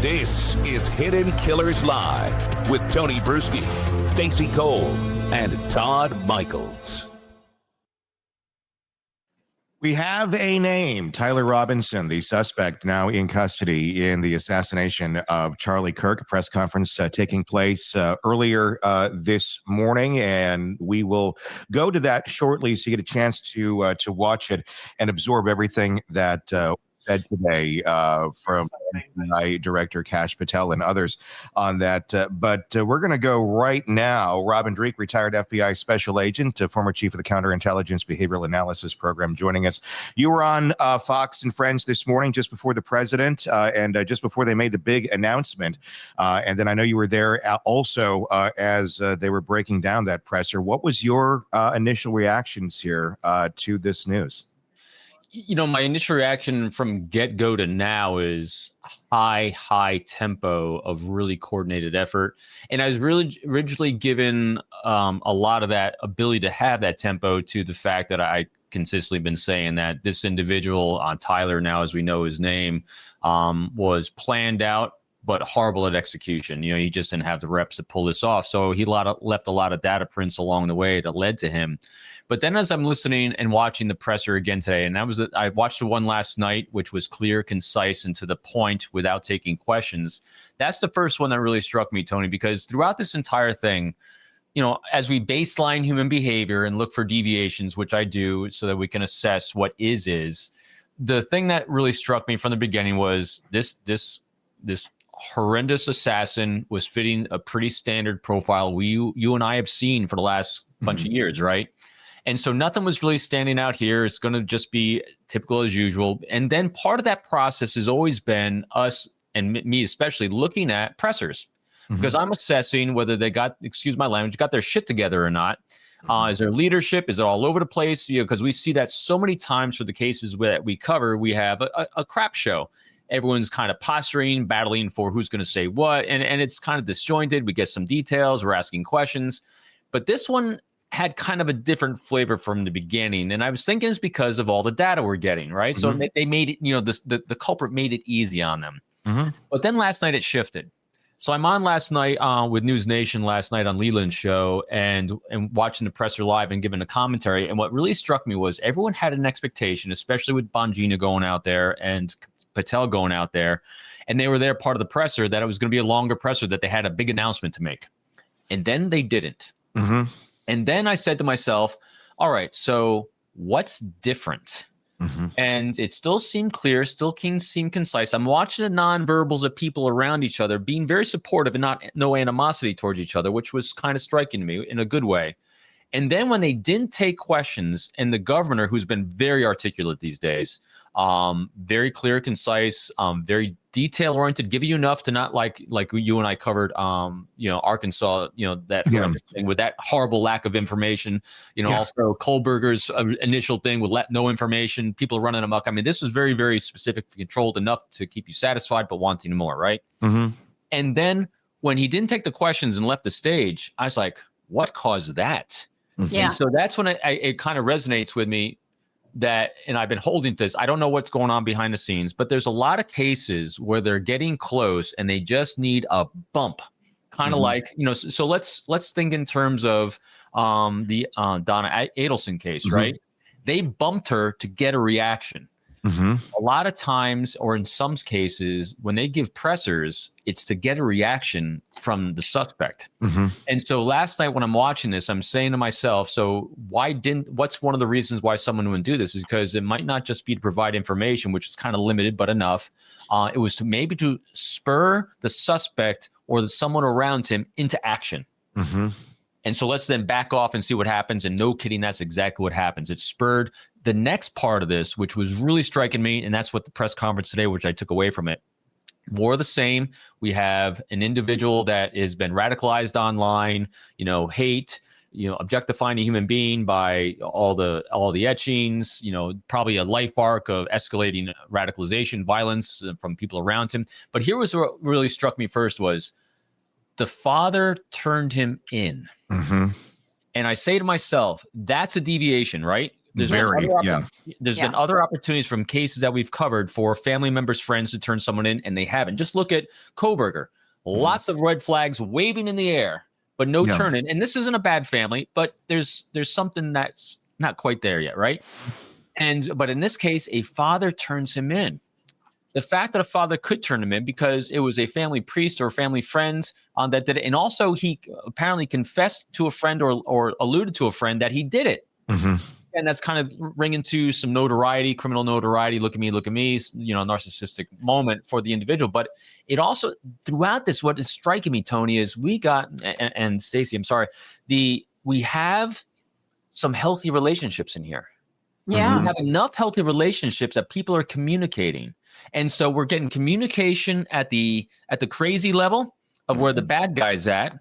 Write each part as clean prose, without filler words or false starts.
This is Hidden Killers Live with Tony Bruschi, Stacey Cole, and Todd Michaels. We have a name, Tyler Robinson, the suspect now in custody in the assassination of Charlie Kirk. A press conference taking place earlier this morning, and we will go to that shortly so you get a chance to watch it and absorb everything that said today from my director Kash Patel and others on that. But we're going to go right now. Robin Dreeke, retired FBI special agent, former chief of the Counterintelligence Behavioral Analysis Program, joining us. You were on Fox and Friends this morning just before the president and just before they made the big announcement. And then I know you were there also as they were breaking down that presser. What was your initial reactions here to this news? You know, my initial reaction from get-go to now is high tempo of really coordinated effort. And I was really originally given a lot of that ability to have that tempo to the fact that I consistently been saying that this individual, Tyler, now as we know his name, was planned out, but horrible at execution. You know, he just didn't have the reps to pull this off. So he left a lot of data prints along the way that led to him. But then as I'm listening and watching the presser again today, and I watched the one last night, which was clear, concise, and to the point without taking questions. That's the first one that really struck me, Tony, because throughout this entire thing, you know, as we baseline human behavior and look for deviations, which I do so that we can assess what is, the thing that really struck me from the beginning was this horrendous assassin was fitting a pretty standard profile you and I have seen for the last bunch of years, right? And so nothing was really standing out here. It's going to just be typical as usual. And then part of that process has always been us, and me especially, looking at pressers. Because I'm assessing whether they got, excuse my language, got their shit together or not. Is there leadership? Is it all over the place? You know, because we see that so many times for the cases that we cover, we have a crap show. Everyone's kind of posturing, battling for who's going to say what. And it's kind of disjointed. We get some details. We're asking questions. But this one had kind of a different flavor from the beginning. And I was thinking it's because of all the data we're getting, right? So they made it, you know, the culprit made it easy on them. But then last night it shifted. So I'm on last night with News Nation last night on Leland's show and watching the presser live and giving a commentary. And what really struck me was everyone had an expectation, especially with Bongino going out there and Patel going out there. And they were there part of the presser, that it was going to be a longer presser, that they had a big announcement to make. And then they didn't. And then I said to myself, all right, so what's different? And it still seemed clear, still seemed concise. I'm watching the nonverbals of people around each other being very supportive and no animosity towards each other, which was kind of striking to me in a good way. And then when they didn't take questions, and the governor, who's been very articulate these days, very clear, concise, very detail oriented, give you enough to not like you and I covered, you know, Arkansas, you know, that thing with that horrible lack of information, you know, also Kohlberger's initial thing with no information, people running amok. I mean, this was very, very specific, controlled enough to keep you satisfied, but wanting more, right? And then when he didn't take the questions and left the stage, I was like, what caused that? And so that's when it kind of resonates with me. That, and I've been holding this, I don't know what's going on behind the scenes, but there's a lot of cases where they're getting close and they just need a bump, kind of like, you know, so let's think in terms of the Donna Adelson case, right? They bumped her to get a reaction. A lot of times, or in some cases, when they give pressers, it's to get a reaction from the suspect. And so last night when I'm watching this, I'm saying to myself, so what's one of the reasons why someone wouldn't do this is because it might not just be to provide information, which is kind of limited, but enough. It was maybe to spur the suspect or someone around him into action. And so let's then back off and see what happens. And no kidding, that's exactly what happens. It spurred the next part of this, which was really striking me. And that's what the press conference today, which I took away from it. More of the same. We have an individual that has been radicalized online, you know, hate, you know, objectifying a human being by all the etchings, you know, probably a life arc of escalating radicalization, violence from people around him. But here was what really struck me first was the father turned him in. And I say to myself, that's a deviation, right? There's been other opportunities from cases that we've covered for family members, friends to turn someone in, and they haven't. Just look at Koberger. Lots of red flags waving in the air, but no turn-in. And this isn't a bad family, but there's something that's not quite there yet, right? But in this case, a father turns him in. The fact that a father could turn him in because it was a family priest or family friend that did it, and also he apparently confessed to a friend or alluded to a friend that he did it. And that's kind of ringing to some notoriety, criminal notoriety. Look at me, narcissistic moment for the individual. But it also, throughout this, what is striking me, Tony, is we got, and Stacey, I'm sorry, we have some healthy relationships in here. Yeah. We have enough healthy relationships that people are communicating. And so we're getting communication at the crazy level of where the bad guy's at,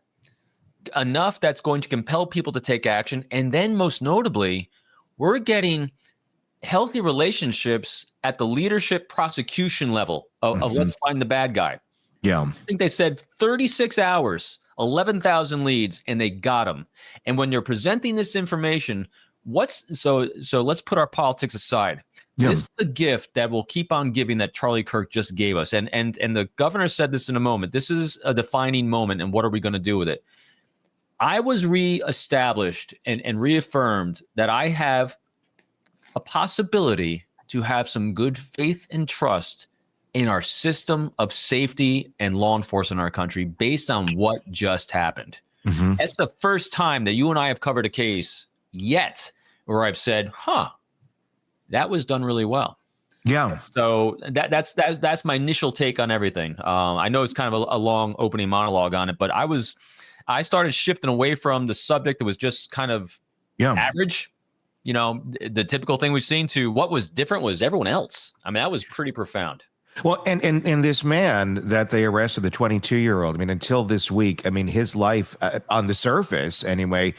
enough that's going to compel people to take action. And then most notably, we're getting healthy relationships at the leadership prosecution level of let's find the bad guy. Yeah. I think they said 36 hours, 11,000 leads, and they got them. And when they're presenting this information, so let's put our politics aside. Yeah. This is a gift that will keep on giving that Charlie Kirk just gave us. And the governor said this in a moment. This is a defining moment, and what are we going to do with it? I was reestablished and reaffirmed that I have a possibility to have some good faith and trust in our system of safety and law enforcement in our country based on what just happened. That's the first time that you and I have covered a case yet where I've said, that was done really well. Yeah. So that's my initial take on everything. I know it's kind of a long opening monologue on it, but I started shifting away from the subject that was just kind of average, the typical thing we've seen, to what was different was everyone else. I mean, that was pretty profound. Well, and this man that they arrested, the 22-year-old, I mean, until this week, I mean, his life on the surface anyway,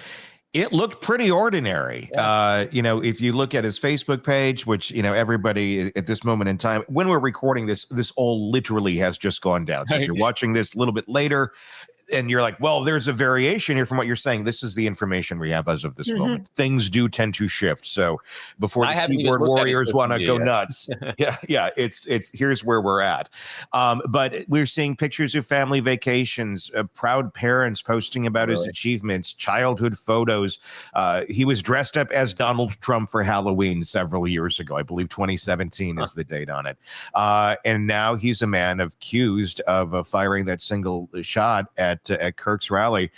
it looked pretty ordinary. Yeah. If you look at his Facebook page, which, everybody at this moment in time, when we're recording this all literally has just gone down. So if you're watching this a little bit later, and you're like, well, there's a variation here from what you're saying. This is the information we have as of this moment. Things do tend to shift. So before the keyboard warriors want to go nuts, it's here's where we're at. But we're seeing pictures of family vacations, proud parents posting about his achievements, childhood photos. He was dressed up as Donald Trump for Halloween several years ago. I believe 2017 is the date on it. And now he's a man accused of firing that single shot at Kirk's rally.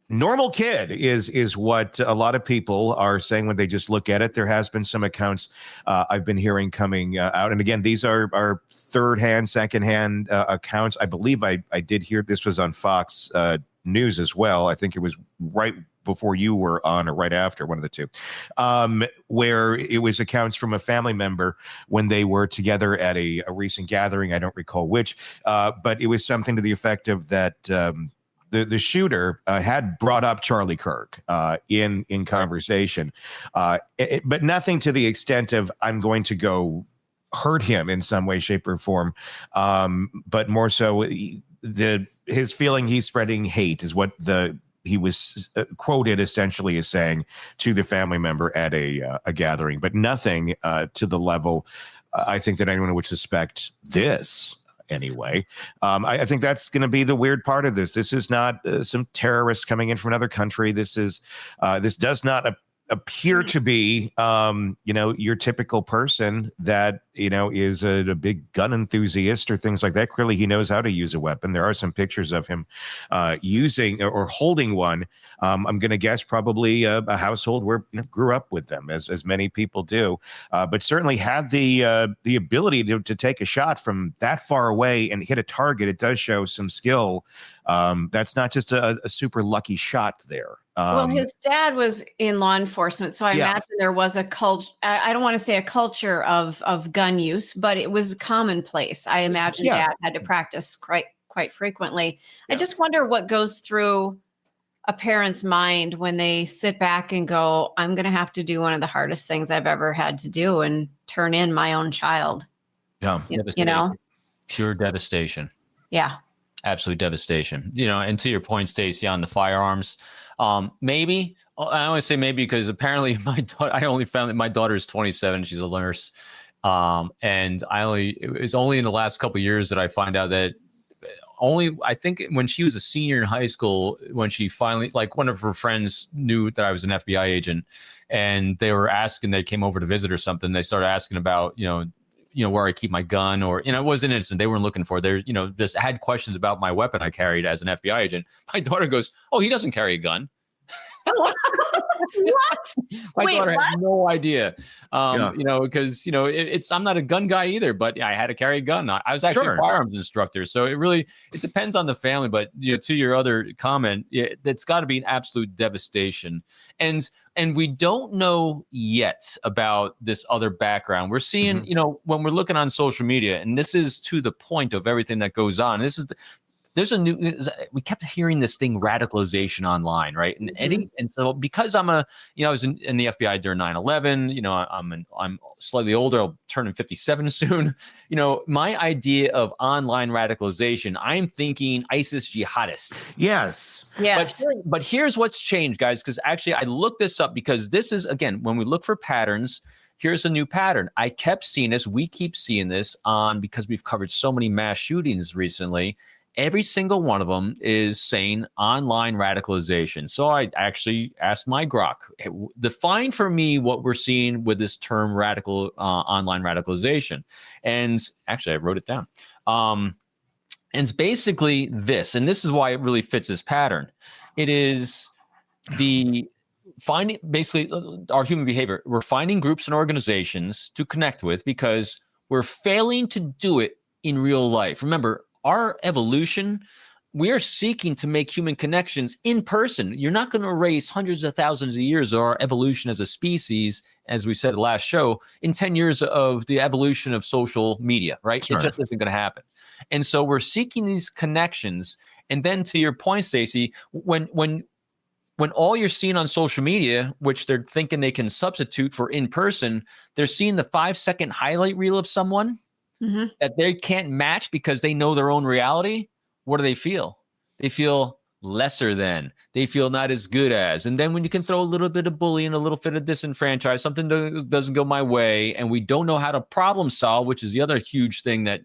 Normal kid is what a lot of people are saying when they just look at it. There has been some accounts I've been hearing coming out. And again, these are third-hand, second-hand accounts. I believe I did hear this was on Fox News as well. I think it was right before you were on or right after, one of the two, where it was accounts from a family member when they were together at a recent gathering. I don't recall which, but it was something to the effect of that the shooter had brought up Charlie Kirk in conversation, but nothing to the extent of I'm going to go hurt him in some way, shape, or form, but more so his feeling he's spreading hate is what he was quoted essentially as saying to the family member at a gathering, but nothing to the level I think that anyone would suspect this anyway. I think that's going to be the weird part of this. This is not some terrorist coming in from another country. This does not appear to be, your typical person that, is a big gun enthusiast or things like that. Clearly, he knows how to use a weapon. There are some pictures of him using or holding one. I'm going to guess probably a household where grew up with them, as many people do, but certainly had the ability to take a shot from that far away and hit a target. It does show some skill. That's not just a super lucky shot there. Well, his dad was in law enforcement, so I imagine there was a culture. I don't want to say a culture of gun use, but it was commonplace. I imagine Dad had to practice quite frequently. Yeah. I just wonder what goes through a parent's mind when they sit back and go, "I'm going to have to do one of the hardest things I've ever had to do and turn in my own child." Yeah, pure devastation. Yeah. Absolute devastation. And to your point, Stacey, on the firearms, maybe I only say maybe because apparently I only found that my daughter is 27. She's a nurse. And it was only in the last couple of years that I find out that I think when she was a senior in high school, when she finally, like, one of her friends knew that I was an FBI agent, and they came over to visit or something. They started asking about, where I keep my gun, or, it wasn't innocent. They weren't looking for it. Just had questions about my weapon I carried as an FBI agent. My daughter goes, "Oh, he doesn't carry a gun." What? My Wait, daughter had no idea. Yeah. I'm not a gun guy either, but I had to carry a gun. I was actually a firearms instructor. So it depends on the family. But to your other comment, that's got to be an absolute devastation. And we don't know yet about this other background. We're seeing, when we're looking on social media, and this is to the point of everything that goes on. We kept hearing this thing, radicalization online, right? And so because I was in the FBI during 9/11, I'm slightly older, I'll turn 57 soon. My idea of online radicalization, I'm thinking ISIS jihadist. Yes. But here's what's changed, guys, because actually I looked this up, because this is, again, when we look for patterns, here's a new pattern. I kept seeing this. We keep seeing this because we've covered so many mass shootings recently. Every single one of them is saying online radicalization. So I actually asked my grok, define for me what we're seeing with this term online radicalization. And actually, I wrote it down. And it's basically this, and this is why it really fits this pattern. It is basically our human behavior. We're finding groups and organizations to connect with because we're failing to do it in real life. Remember, our evolution, we are seeking to make human connections in person. You're not going to erase hundreds of thousands of years of our evolution as a species, as we said in the last show, in 10 years of the evolution of social media, right? Sure. It just isn't going to happen. And so we're seeking these connections. And then to your point, Stacey, when all you're seeing on social media, which they're thinking they can substitute for in person, they're seeing the 5-second highlight reel of someone that they can't match because they know their own reality. What do they feel? They feel lesser than. They feel not as good as. And then when you can throw a little bit of bullying, a little bit of disenfranchised, something doesn't go my way, and we don't know how to problem solve, which is the other huge thing that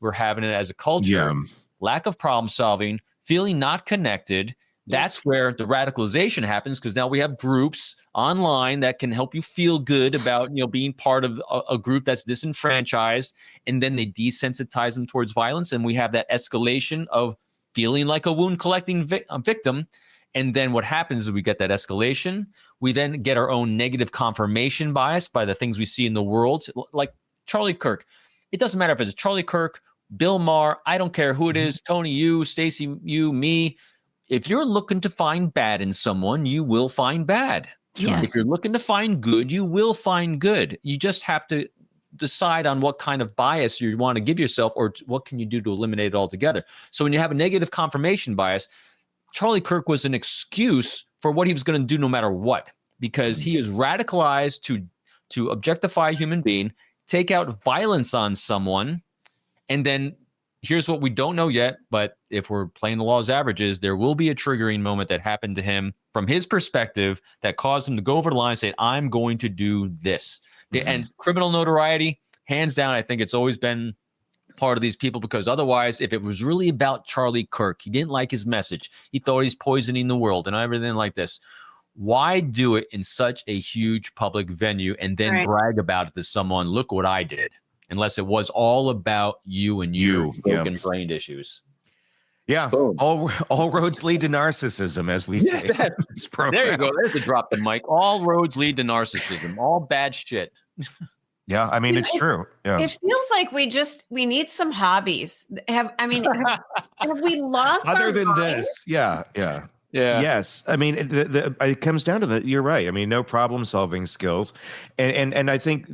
we're having it as a culture. Yeah. Lack of problem solving, feeling not connected. That's where the radicalization happens, because now we have groups online that can help you feel good about, being part of a group that's disenfranchised, and then they desensitize them towards violence, and we have that escalation of feeling like a wound collecting victim. And then what happens is we get that escalation. We then get our own negative confirmation bias by the things we see in the world, like Charlie Kirk. It doesn't matter if it's Charlie Kirk, Bill Maher, I don't care who it is, Tony, you, Stacey, you, me. If you're looking to find bad in someone, you will find bad. Yes. If you're looking to find good, you will find good. You just have to decide on what kind of bias you want to give yourself, or what can you do to eliminate it altogether. So when you have a negative confirmation bias, Charlie Kirk was an excuse for what he was going to do no matter what, because he is radicalized to objectify a human being, take out violence on someone, and then here's what we don't know yet, but if we're playing the law's averages, there will be a triggering moment that happened to him from his perspective that caused him to go over the line and say, I'm going to do this. And criminal notoriety, hands down, I think it's always been part of these people, because otherwise, if it was really about Charlie Kirk, he didn't like his message, he thought he's poisoning the world and everything like this, why do it in such a huge public venue and then brag about it to someone? Look what I did. Unless it was all about you and your broken brain issues. Yeah. Boom. All roads lead to narcissism, as we say. There you go. There's the drop the mic. All roads lead to narcissism. All bad shit. Yeah. I mean, it's true. Yeah. It feels like we need some hobbies. Have we lost other than this? Yeah. Yes. I mean, it comes down to that. You're right. I mean, no problem solving skills. And I think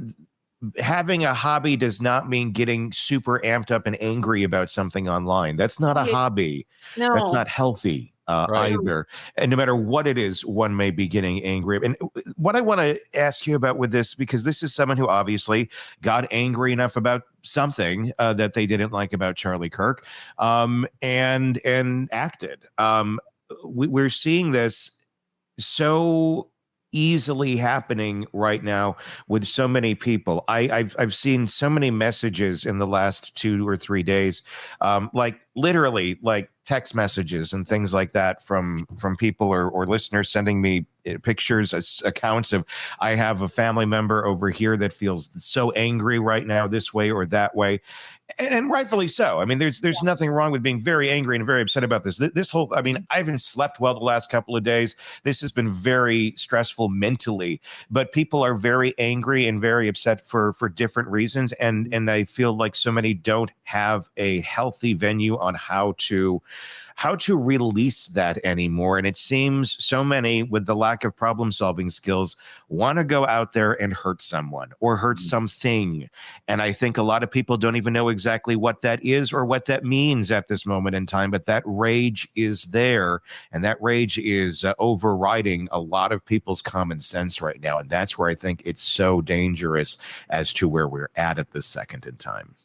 having a hobby does not mean getting super amped up and angry about something online. That's not a hobby. No. That's not healthy. either. And no matter what it is, one may be getting angry. And what I want to ask you about with this, because this is someone who obviously got angry enough about something that they didn't like about Charlie Kirk, and acted. We're seeing this so easily happening right now with so many people. I've seen so many messages in the last 2 or 3 days, like literally like text messages and things like that from people or listeners sending me pictures, accounts of, I have a family member over here that feels so angry right now this way or that way. And rightfully so. I mean, there's nothing wrong with being very angry and very upset about this. This whole, I mean, I haven't slept well the last couple of days. This has been very stressful mentally, but people are very angry and very upset for different reasons. And I feel like so many don't have a healthy venue on how to release that anymore. And it seems so many, with the lack of problem solving skills, want to go out there and hurt someone or hurt something. And I think a lot of people don't even know exactly what that is or what that means at this moment in time, but that rage is there, and that rage is overriding a lot of people's common sense right now. And that's where I think it's so dangerous as to where we're at this second in time.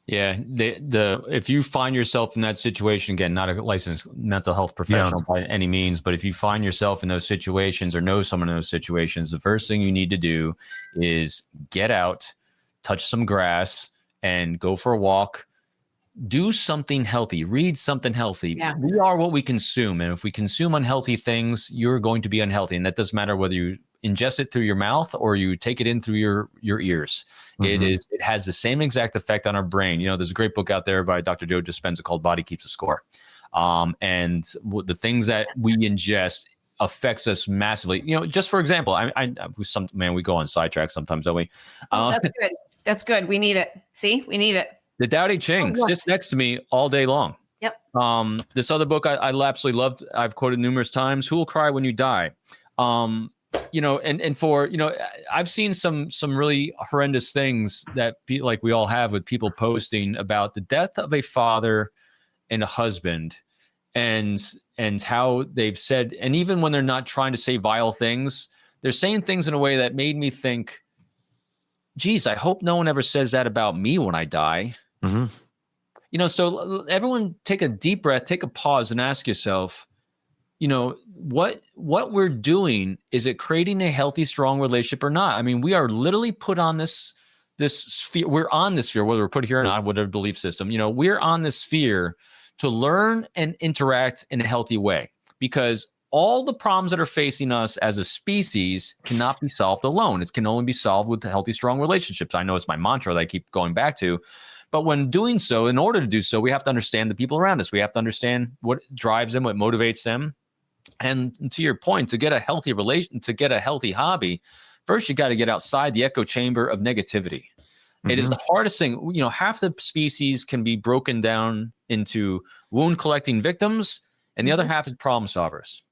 Yeah, if you find yourself in that situation, again, not a licensed mental health professional by any means, but if you find yourself in those situations or know someone in those situations, the first thing you need to do is get out, touch some grass, and go for a walk. Do something healthy. Read something healthy. Yeah. We are what we consume, and if we consume unhealthy things, you're going to be unhealthy, and that doesn't matter whether you ingest it through your mouth or you take it in through your ears. Mm-hmm. It has the same exact effect on our brain. You know, there's a great book out there by Dr. Joe Dispenza called Body Keeps a Score. And the things that we ingest affects us massively. You know, just for example, we go on sidetrack sometimes, don't we? That's good. That's good. We need it. See, we need it. The Tao Te Ching sits next to me all day long. Yep. This other book I absolutely loved, I've quoted numerous times, Who Will Cry When You Die? You know, and for, you know, I've seen some really horrendous things that like we all have with people posting about the death of a father and a husband, and how they've said, and even when they're not trying to say vile things, they're saying things in a way that made me think, geez, I hope no one ever says that about me when I die. Mm-hmm. You know, so everyone take a deep breath, take a pause and ask yourself, you know, what we're doing, is it creating a healthy, strong relationship or not? I mean, we are literally put on this sphere. We're on this sphere, whether we're put here or not, whatever belief system, you know, we're on this sphere to learn and interact in a healthy way, because all the problems that are facing us as a species cannot be solved alone. It can only be solved with healthy, strong relationships. I know it's my mantra that I keep going back to. But when doing so, in order to do so, we have to understand the people around us. We have to understand what drives them, what motivates them. And to your point, to get a healthy to get a healthy hobby, first you got to get outside the echo chamber of negativity. Mm-hmm. It is the hardest thing. You know, half the species can be broken down into wound collecting victims, and the other half is problem solvers.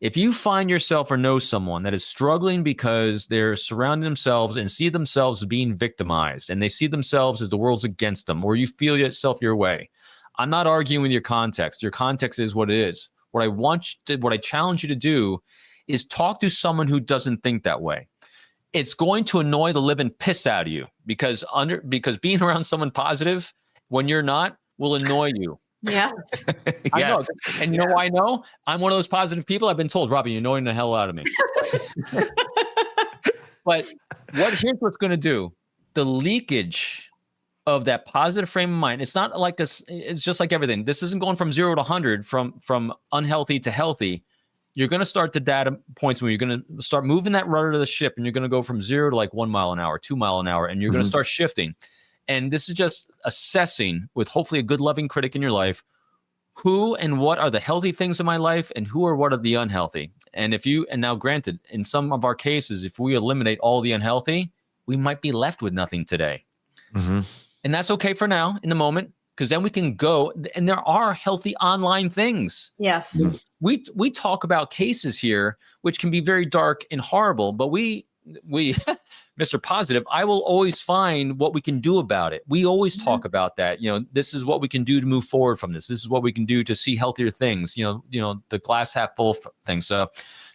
If you find yourself or know someone that is struggling because they're surrounding themselves and see themselves as being victimized, and they see themselves as the world's against them, or you feel yourself your way, I'm not arguing with your context. Your context is what it is. What I challenge you to do is talk to someone who doesn't think that way. It's going to annoy the living piss out of you, because being around someone positive when you're not will annoy you. Yes. I know. And you know why I know? I'm one of those positive people. I've been told, Robbie, you're annoying the hell out of me. But here's what's going to do. The leakage of that positive frame of mind, it's not like it's just like everything. This isn't going from 0 to 100, from unhealthy to healthy. You're going to start the data points where you're going to start moving that rudder of the ship, and you're going to go from 0 to like 1 mile an hour, 2 mile an hour, and you're going to start shifting. And this is just assessing, with hopefully a good loving critic in your life, who and what are the healthy things in my life, and who or what are the unhealthy. And now granted, in some of our cases, if we eliminate all the unhealthy, we might be left with nothing today. Mm-hmm. And that's okay for now, in the moment, because then we can go, and there are healthy online things. Yes. We talk about cases here, which can be very dark and horrible, but we Mr. Positive, I will always find what we can do about it. We always talk about that. This is what we can do to move forward from this. This is what we can do to see healthier things, the glass half full thing. So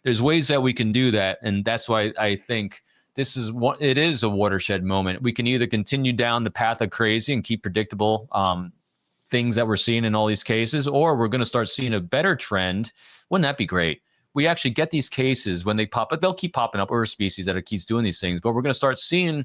there's ways that we can do that. And that's why I think it is a watershed moment. We can either continue down the path of crazy and keep predictable things that we're seeing in all these cases, or we're going to start seeing a better trend. Wouldn't that be great? We actually get these cases when they pop up. They'll keep popping up. We're a species that keeps doing these things, but we're going to start seeing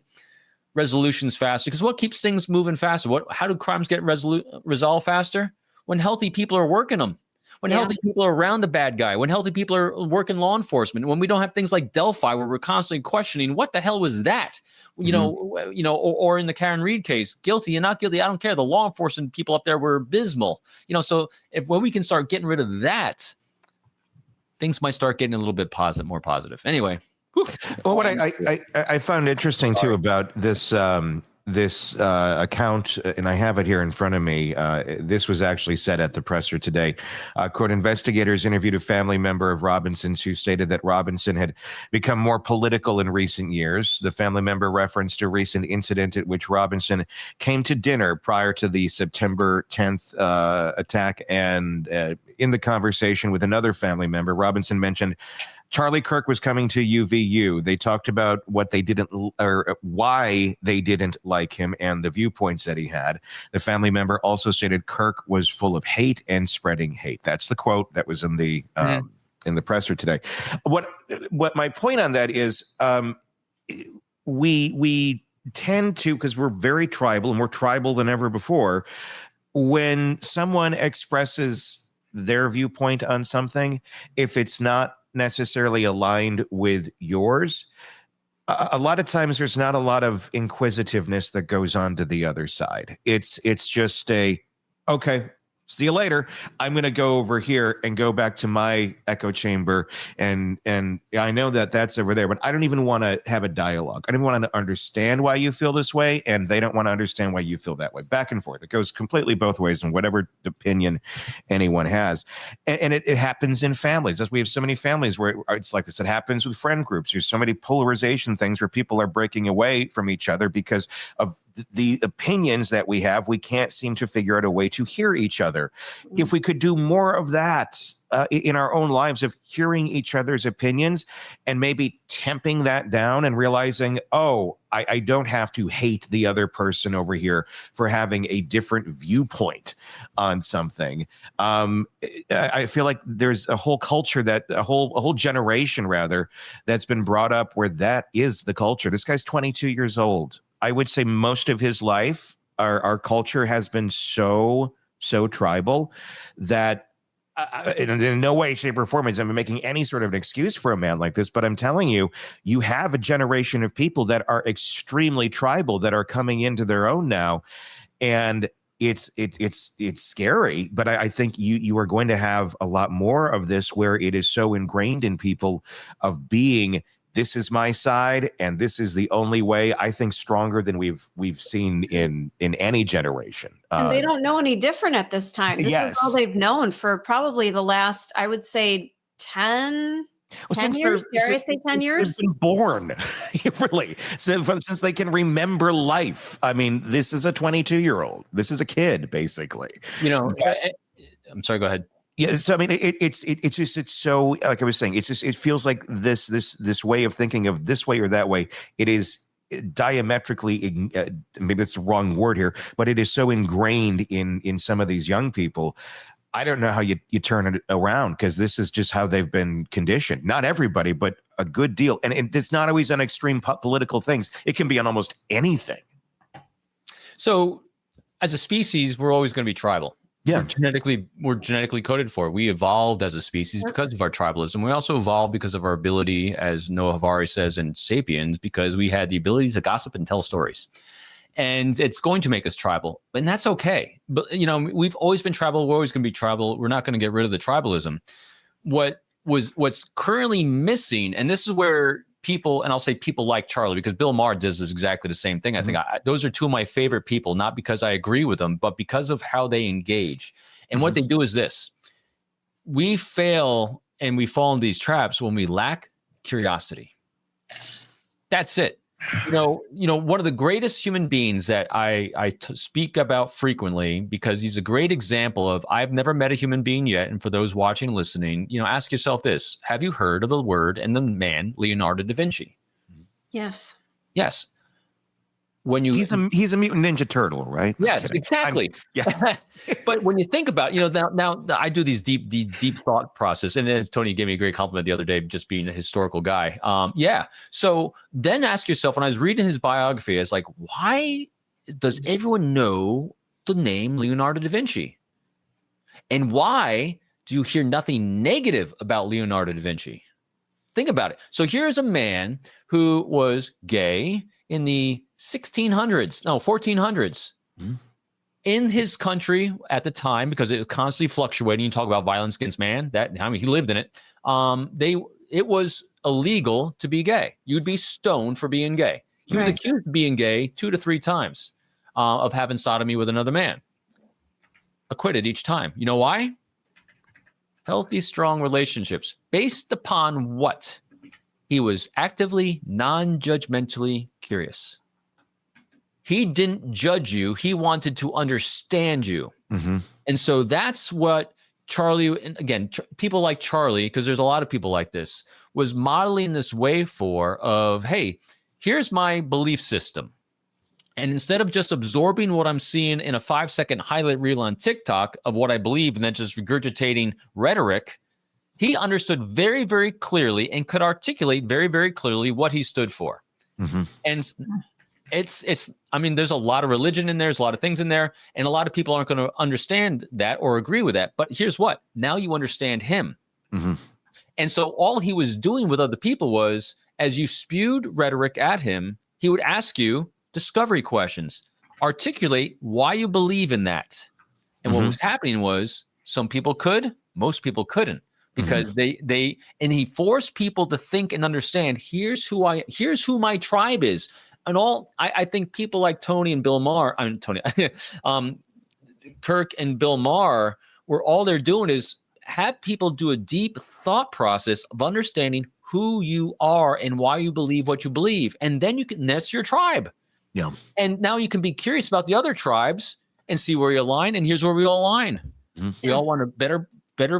resolutions faster. Because what keeps things moving faster? How do crimes get resolved faster? When healthy people are working them. When healthy people are around the bad guy, when healthy people are working law enforcement, when we don't have things like Delphi where we're constantly questioning what the hell was that, or in the Karen Reed case, guilty, you're not guilty, I don't care. The law enforcement people up there were abysmal, so when we can start getting rid of that, things might start getting a little bit more positive. Anyway. Well, what I found interesting too about this account, and I have it here in front of me. This was actually said at the presser today. Quote, investigators interviewed a family member of Robinson's who stated that Robinson had become more political in recent years. The family member referenced a recent incident at which Robinson came to dinner prior to the September 10th attack. And in the conversation with another family member, Robinson mentioned Charlie Kirk was coming to UVU. They talked about what they didn't, or why they didn't like him and the viewpoints that he had. The family member also stated Kirk was full of hate and spreading hate. That's the quote that was in the presser today. What my point on that is, we tend to, because we're very tribal and more tribal than ever before, when someone expresses their viewpoint on something, if it's not necessarily aligned with yours, a lot of times there's not a lot of inquisitiveness that goes on to the other side. It's just okay, see you later. I'm going to go over here and go back to my echo chamber. And I know that that's over there, but I don't even want to have a dialogue. I don't want to understand why you feel this way. And they don't want to understand why you feel that way. Back and forth. It goes completely both ways in whatever opinion anyone has. And it happens in families. We have so many families where it's like this. It happens with friend groups. There's so many polarization things where people are breaking away from each other because of the opinions that we have. We can't seem to figure out a way to hear each other. If we could do more of that in our own lives, of hearing each other's opinions and maybe temping that down and realizing, I don't have to hate the other person over here for having a different viewpoint on something. I feel like there's a whole culture a whole generation rather, that's been brought up where that is the culture. This guy's 22 years old. I would say most of his life, our culture has been so tribal that in no way, shape, or form is I'm making any sort of an excuse for a man like this. But I'm telling you, you have a generation of people that are extremely tribal that are coming into their own now. And it's scary, but I think you are going to have a lot more of this where it is so ingrained in people of being, this is my side, and this is the only way. I think stronger than we've seen in any generation. And they don't know any different at this time. This is all they've known for probably the last, I would say, 10 years. Dare I say 10 years? They've been born, really. Since they can remember life. I mean, this is a 22-year-old. This is a kid, basically. I'm sorry. Go ahead. Yeah, so I mean, it's so, like I was saying, it feels like this way of thinking of this way or that way. It is diametrically, maybe that's the wrong word here, but it is so ingrained in some of these young people. I don't know how you turn it around, because this is just how they've been conditioned. Not everybody, but a good deal, and it's not always on extreme political things. It can be on almost anything. So, as a species, we're always going to be tribal. Yeah, we're genetically coded for it. We evolved as a species because of our tribalism. We also evolved because of our ability, as Noah Harari says in Sapiens, because we had the ability to gossip and tell stories. And it's going to make us tribal, and that's okay. But we've always been tribal. We're always going to be tribal. We're not going to get rid of the tribalism. What's currently missing, and this is where people, and I'll say people like Charlie, because Bill Maher does this exactly the same thing. I think those are two of my favorite people, not because I agree with them, but because of how they engage. And what they do is this: we fail and we fall in these traps when we lack curiosity. That's it. One of the greatest human beings that I speak about frequently, because he's a great example of, I've never met a human being yet. And for those watching and listening, ask yourself this: have you heard of the word and the man Leonardo da Vinci? Yes. Yes. He's a mutant ninja turtle, right? Yes, exactly. Yeah. But when you think about, now I do these deep thought process, and as Tony gave me a great compliment the other day, just being a historical guy. Yeah. So then ask yourself, when I was reading his biography, it's like, why does everyone know the name Leonardo da Vinci? And why do you hear nothing negative about Leonardo da Vinci? Think about it. So here's a man who was gay in the 1400s. Mm-hmm. In his country at the time, because it was constantly fluctuating. You talk about violence against man. He lived in it. It was illegal to be gay. You'd be stoned for being gay. He was accused of being gay 2 to 3 times, of having sodomy with another man. Acquitted each time. You know why? Healthy, strong relationships. Based upon what? He was actively, non-judgmentally curious. He didn't judge you. He wanted to understand you. Mm-hmm. And so that's what Charlie, and again, people like Charlie, because there's a lot of people like this, was modeling this way of, hey, here's my belief system. And instead of just absorbing what I'm seeing in a 5-second highlight reel on TikTok of what I believe and then just regurgitating rhetoric, he understood very, very clearly and could articulate very, very clearly what he stood for. Mm-hmm. And there's a lot of religion in there. There's a lot of things in there. And a lot of people aren't going to understand that or agree with that. But here's what. Now you understand him. Mm-hmm. And so all he was doing with other people was, as you spewed rhetoric at him, he would ask you discovery questions. Articulate why you believe in that. And what was happening was, some people could, most people couldn't. Because he forced people to think and understand, here's who my tribe is. And I think people like Tony and Bill Maher, Kirk and Bill Maher, where all they're doing is have people do a deep thought process of understanding who you are and why you believe what you believe. And then that's your tribe. Yeah. And now you can be curious about the other tribes and see where you align. And here's where we all align. Mm-hmm. We all want a better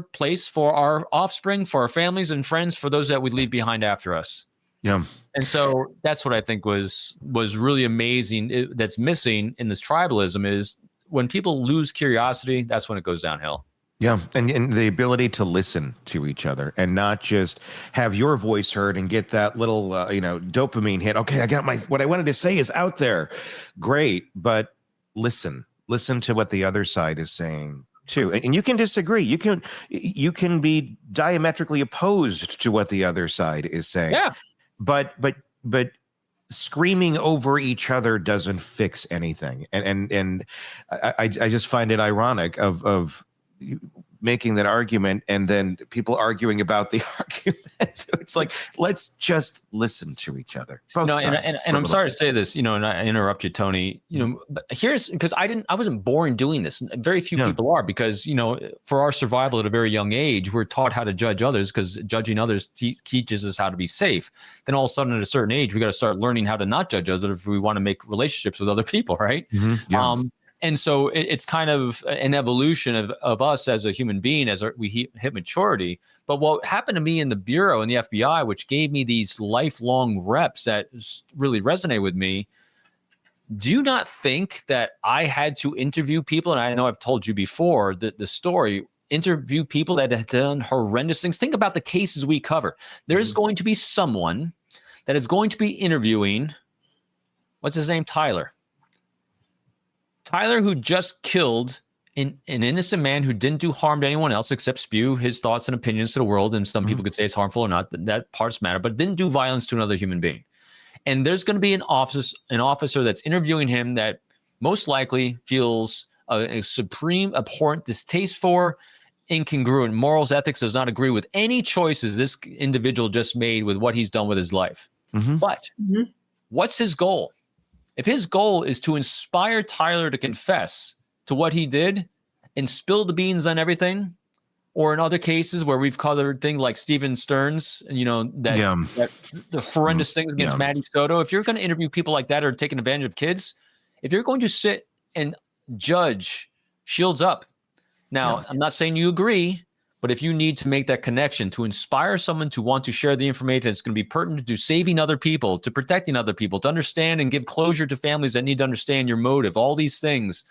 place for our offspring, for our families and friends, for those that we leave behind after us. Yeah. And so that's what I think was really amazing. That's missing in this tribalism is when people lose curiosity, that's when it goes downhill. Yeah. And the ability to listen to each other and not just have your voice heard and get that little, dopamine hit. Okay, I got what I wanted to say is out there. Great. But listen to what the other side is saying too. And you can disagree. You can be diametrically opposed to what the other side is saying. Yeah. But screaming over each other doesn't fix anything. And I just find it ironic of making that argument and then people arguing about the argument. It's like, let's just listen to each other. No, and I'm sorry to say this, and I interrupt you, Tony, but here's, because I wasn't born doing this. Very few people are, because, for our survival at a very young age, we're taught how to judge others, because judging others teaches us how to be safe. Then all of a sudden at a certain age, we got to start learning how to not judge others if we want to make relationships with other people. Right. Mm-hmm. Yeah. And so it's kind of an evolution of us as a human being as we hit maturity. But what happened to me in the Bureau and the FBI, which gave me these lifelong reps that really resonate with me, do you not think that I had to interview people? And I know I've told you before the story, interview people that have done horrendous things. Think about the cases we cover. There's going to be someone that is going to be interviewing, what's his name? Tyler, who just killed an innocent man who didn't do harm to anyone else except spew his thoughts and opinions to the world. And some people could say it's harmful or not. That parts matter, but didn't do violence to another human being. And there's going to be an officer that's interviewing him that most likely feels a supreme abhorrent distaste for, incongruent morals, ethics, does not agree with any choices this individual just made with what he's done with his life. Mm-hmm. But what's his goal? If his goal is to inspire Tyler to confess to what he did and spill the beans on everything, Or in other cases where we've covered things like Steven Stearns, that the horrendous things against Maddie Soto. If you're going to interview people like that or taking advantage of kids, if you're going to sit and judge, shields up. Now, I'm not saying you agree, but if you need to make that connection to inspire someone to want to share the information that's going to be pertinent to saving other people, to protecting other people, to understand and give closure to families that need to understand your motive, all these things,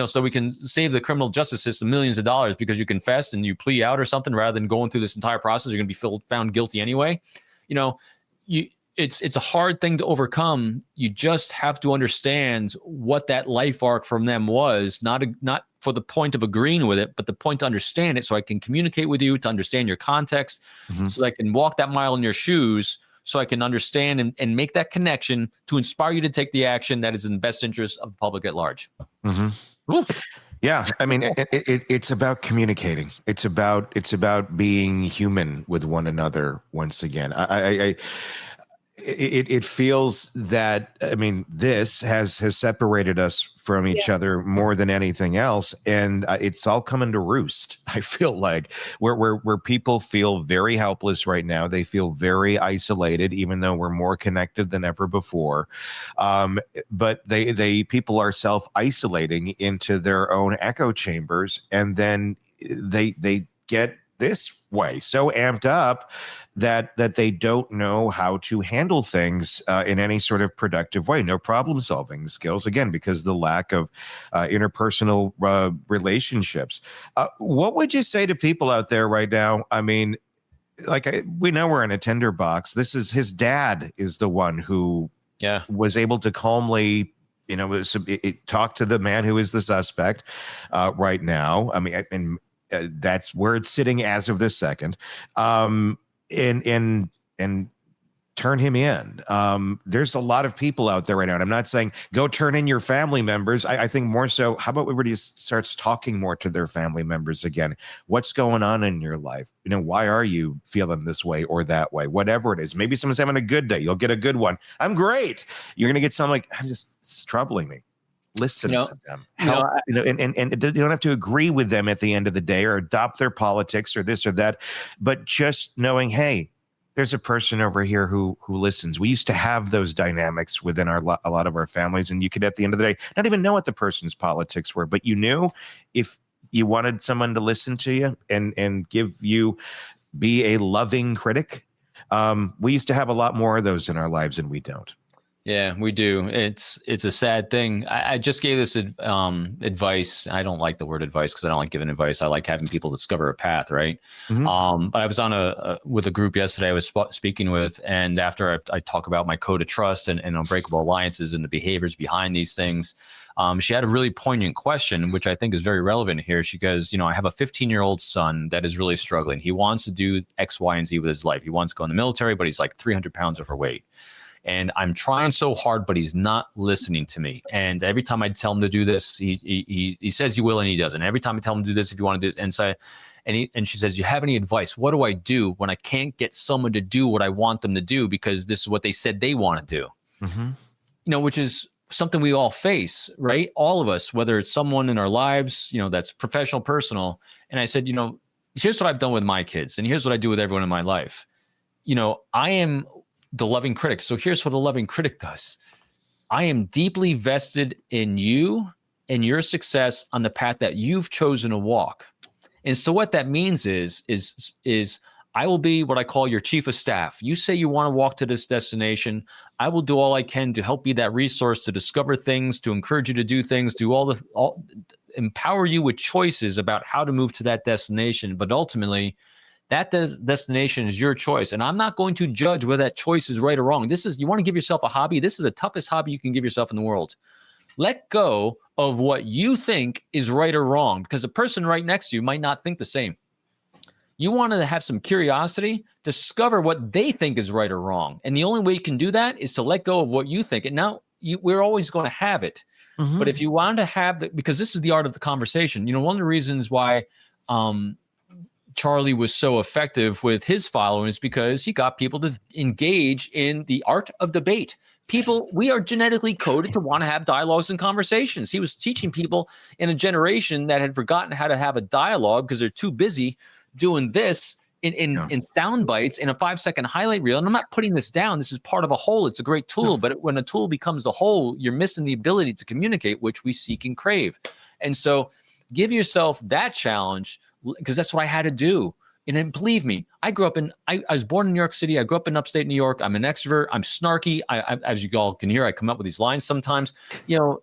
so we can save the criminal justice system millions of dollars because you confess and you plea out or something rather than going through this entire process. You're going to be found guilty anyway. It's a hard thing to overcome. You just have to understand what that life arc from them was, not for the point of agreeing with it, but the point to understand it so I can communicate with you, to understand your context, so that I can walk that mile in your shoes, so I can understand and make that connection to inspire you to take the action that is in the best interest of the public at large. Yeah, I mean, it's about communicating. It's about being human with one another. Once again, it feels that, I mean, this has separated us from each other more than anything else, and it's all coming to roost. I feel like where people feel very helpless right now. They feel very isolated, even though we're more connected than ever before. But people are self-isolating into their own echo chambers, and then they get this way so amped up that they don't know how to handle things in any sort of productive way. No problem solving skills, again, because the lack of interpersonal relationships. What would you say to people out there right now? I mean, we know we're in a tinderbox. This is his dad is the one who was able to calmly talk to the man who is the suspect right now. I mean, and that's where it's sitting as of this second, and turn him in. There's a lot of people out there right now, and I'm not saying go turn in your family members. I think more so, how about everybody starts talking more to their family members again? What's going on in your life? Why are you feeling this way or that way? Whatever it is. Maybe someone's having a good day. You'll get a good one. I'm great. You're going to get something like, it's troubling me. Listen to them, help, and you don't have to agree with them at the end of the day or adopt their politics or this or that, but just knowing, hey, there's a person over here who listens. We used to have those dynamics within a lot of our families, and you could, at the end of the day, not even know what the person's politics were, but you knew if you wanted someone to listen to you and be a loving critic. We used to have a lot more of those in our lives, and we don't. Yeah, we do. It's a sad thing. I just gave this advice. I don't like the word advice because I don't like giving advice. I like having people discover a path, right? But I was on with a group yesterday I was speaking with, and after I talk about my code of trust and unbreakable alliances and the behaviors behind these things, she had a really poignant question, which I think is very relevant here. She goes, I have a 15-year-old son that is really struggling. He wants to do X, Y, and Z with his life. He wants to go in the military, but he's like 300 pounds overweight. And I'm trying so hard, but he's not listening to me. And every time I tell him to do this, he says he will and he doesn't. Every time I tell him to do this, if you want to do it, and she says, "You have any advice? What do I do when I can't get someone to do what I want them to do because this is what they said they want to do?" Which is something we all face, right? All of us, whether it's someone in our lives, that's professional, personal. And I said, here's what I've done with my kids, and here's what I do with everyone in my life. I am the loving critic. So here's what a loving critic does. I am deeply vested in you and your success on the path that you've chosen to walk. And so what that means is I will be what I call your chief of staff. You say you want to walk to this destination. I will do all I can to help be that resource, to discover things, to encourage you to do things, empower you with choices about how to move to that destination. But ultimately, that destination is your choice. And I'm not going to judge whether that choice is right or wrong. You want to give yourself a hobby? This is the toughest hobby you can give yourself in the world. Let go of what you think is right or wrong, because the person right next to you might not think the same. You want to have some curiosity, discover what they think is right or wrong. And the only way you can do that is to let go of what you think. And now we're always going to have it. But if you want to have because this is the art of the conversation, one of the reasons why Charlie was so effective with his following is because he got people to engage in the art of debate. We are genetically coded to want to have dialogues and conversations. He was teaching people in a generation that had forgotten how to have a dialogue because they're too busy doing this in sound bites in a 5-second highlight reel. And I'm not putting this down. This is part of a whole. It's a great tool. But when a tool becomes the whole, you're missing the ability to communicate, which we seek and crave. And so give yourself that challenge, because that's what I had to do. And then believe me, I was born in New York City. I grew up in upstate New York. I'm an extrovert. I'm snarky. I as you all can hear, I come up with these lines sometimes. You know,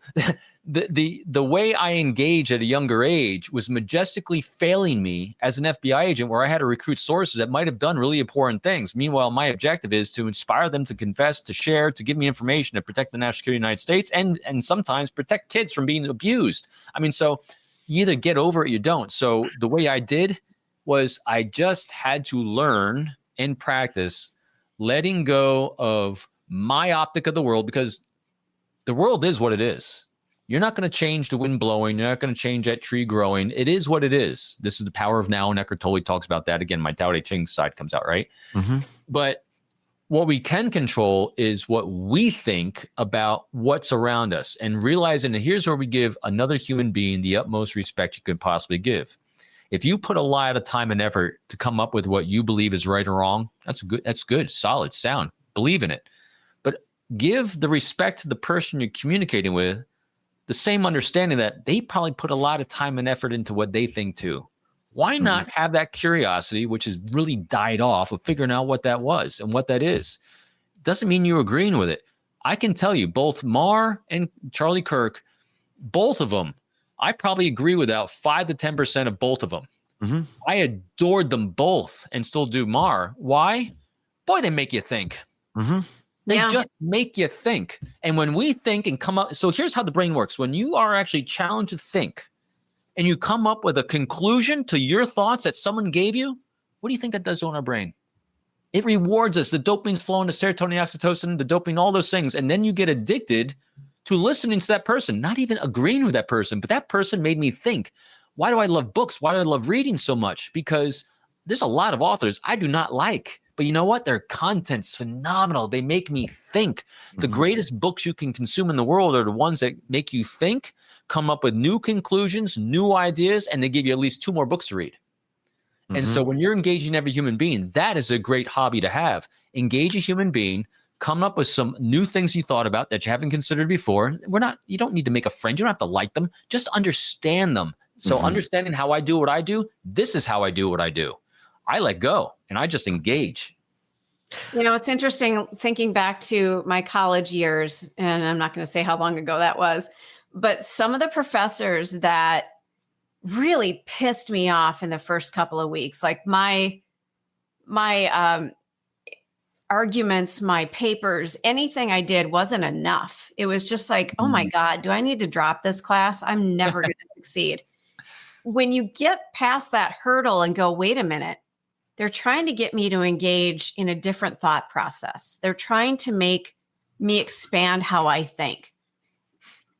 the way I engage at a younger age was majestically failing me as an FBI agent, where I had to recruit sources that might have done really important things. Meanwhile, my objective is to inspire them to confess, to share, to give me information to protect the national security of the United States, and sometimes protect kids from being abused. I mean, so you either get over it or you don't. So the way I did was I just had to learn and practice letting go of my optic of the world, because the world is what it is. You're not going to change the wind blowing. You're not going to change that tree growing. It is what it is. This is the power of now, and Eckhart Tolle talks about that. Again, my Tao Te Ching side comes out, right? Mm-hmm. But what we can control is what we think about what's around us, and realizing that here's where we give another human being the utmost respect you can possibly give. If you put a lot of time and effort to come up with what you believe is right or wrong, that's good, solid, sound, believe in it. But give the respect to the person you're communicating with, the same understanding that they probably put a lot of time and effort into what they think too. Why not have that curiosity, which has really died off, of figuring out what that was and what that is? Doesn't mean you're agreeing with it. I can tell you, both Marr and Charlie Kirk, both of them, I probably agree with about 5 to 10% of both of them. Mm-hmm. I adored them both and still do. Marr. Why? Boy, they make you think. Mm-hmm. They just make you think. And when we think and come up, so here's how the brain works. When you are actually challenged to think and you come up with a conclusion to your thoughts that someone gave you, what do you think that does on our brain? It rewards us. The dopamine's flowing, the serotonin, oxytocin, the dopamine, all those things. And then you get addicted to listening to that person, not even agreeing with that person, but that person made me think. Why do I love books? Why do I love reading so much? Because there's a lot of authors I do not like, but you know what? Their content's phenomenal. They make me think. Mm-hmm. The greatest books you can consume in the world are the ones that make you think, come up with new conclusions, new ideas, and they give you at least 2 more books to read. Mm-hmm. And so when you're engaging every human being, that is a great hobby to have. Engage a human being, come up with some new things you thought about that you haven't considered before. You don't need to make a friend. You don't have to like them. Just understand them. So understanding how I do what I do, this is how I do what I do. I let go and I just engage. You know, it's interesting thinking back to my college years, and I'm not going to say how long ago that was, but some of the professors that really pissed me off in the first couple of weeks, like my arguments, my papers, anything I did wasn't enough. It was just like, oh my God, do I need to drop this class? I'm never going to succeed. When you get past that hurdle and go, wait a minute, they're trying to get me to engage in a different thought process. They're trying to make me expand how I think.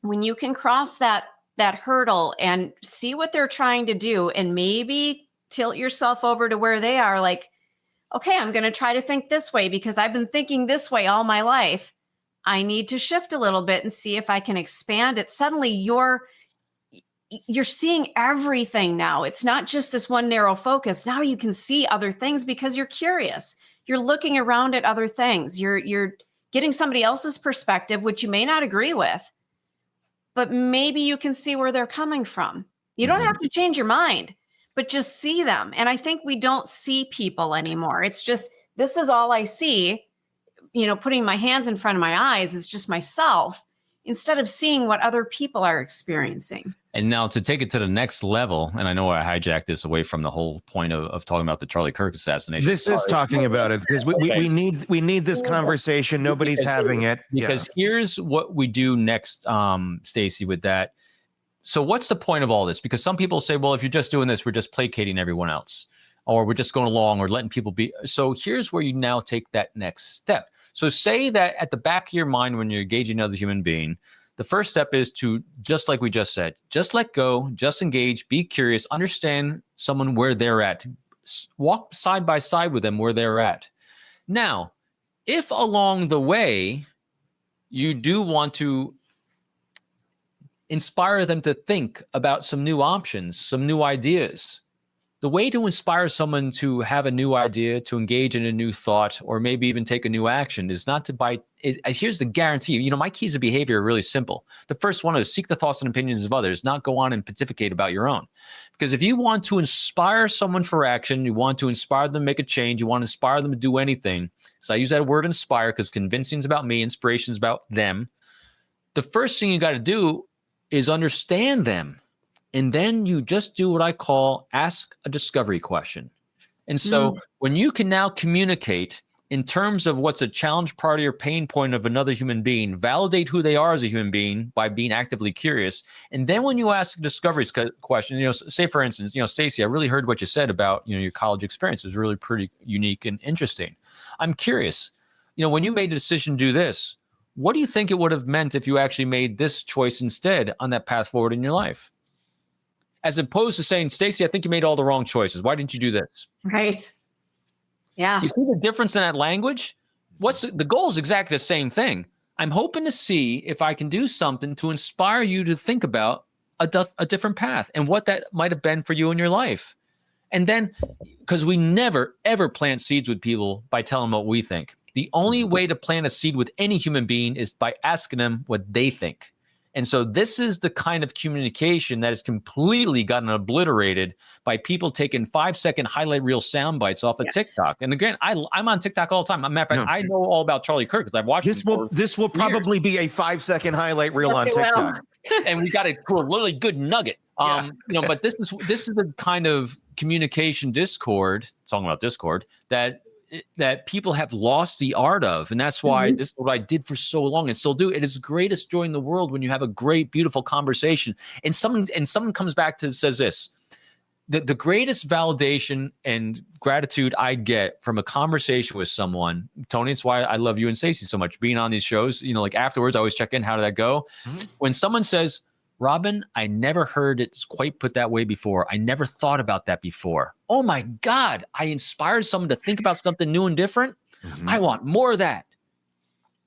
When you can cross that hurdle and see what they're trying to do and maybe tilt yourself over to where they are, like, okay, I'm going to try to think this way because I've been thinking this way all my life. I need to shift a little bit and see if I can expand it. Suddenly you're seeing everything now. It's not just this one narrow focus. Now you can see other things because you're curious. You're looking around at other things. You're getting somebody else's perspective, which you may not agree with, but maybe you can see where they're coming from. You don't have to change your mind, but just see them. And I think we don't see people anymore. It's just, this is all I see. You know, putting my hands in front of my eyes is just myself instead of seeing what other people are experiencing. And now to take it to the next level, and I know I hijacked this away from the whole point of talking about the Charlie Kirk assassination. This is talking about it because we need this conversation. Nobody's having it. Because here's what we do next, Stacey, with that. So what's the point of all this? Because some people say, well, if you're just doing this, we're just placating everyone else, or we're just going along or letting people be. So here's where you now take that next step. So say that at the back of your mind, when you're engaging another human being, the first step is to, just like we just said, just let go, just engage, be curious, understand someone where they're at, walk side by side with them where they're at. Now, if along the way you do want to inspire them to think about some new options, some new ideas, the way to inspire someone to have a new idea, to engage in a new thought, or maybe even take a new action is not to buy. Here's the guarantee. You know, my keys of behavior are really simple. The first one is seek the thoughts and opinions of others, not go on and pontificate about your own. Because if you want to inspire someone for action, you want to inspire them to make a change, you want to inspire them to do anything. So I use that word inspire because convincing is about me, inspiration is about them. The first thing you got to do is understand them. And then you just do what I call ask a discovery question. And so when you can now communicate in terms of what's a challenge, priority, or pain point of another human being, validate who they are as a human being by being actively curious. And then when you ask a discovery question, you know, say for instance, you know, Stacey, I really heard what you said about, you know, your college experience. It was really pretty unique and interesting. I'm curious, you know, when you made a decision to do this, what do you think it would have meant if you actually made this choice instead on that path forward in your life? As opposed to saying, Stacey, I think you made all the wrong choices. Why didn't you do this? Right. Yeah. You see the difference in that language? The goal is exactly the same thing. I'm hoping to see if I can do something to inspire you to think about a different path and what that might have been for you in your life. And then, because we never, ever plant seeds with people by telling them what we think. The only way to plant a seed with any human being is by asking them what they think. And so this is the kind of communication that has completely gotten obliterated by people taking 5-second highlight reel sound bites off of TikTok. And again, I'm on TikTok all the time. Matter of fact, I know all about Charlie Kirk because I've watched this will probably be a 5-second highlight reel on TikTok. And we got a really good nugget. You know, but this is the kind of communication discord, talking about discord, that people have lost the art of. And that's why this is what I did for so long and still do. It is the greatest joy in the world when you have a great, beautiful conversation. And someone comes back to says this, the greatest validation and gratitude I get from a conversation with someone, Tony, it's why I love you and Stacey so much. Being on these shows, you know, like afterwards, I always check in. How did that go? When someone says, Robin, I never heard it quite put that way before. I never thought about that before. Oh my God, I inspired someone to think about something new and different. I want more of that.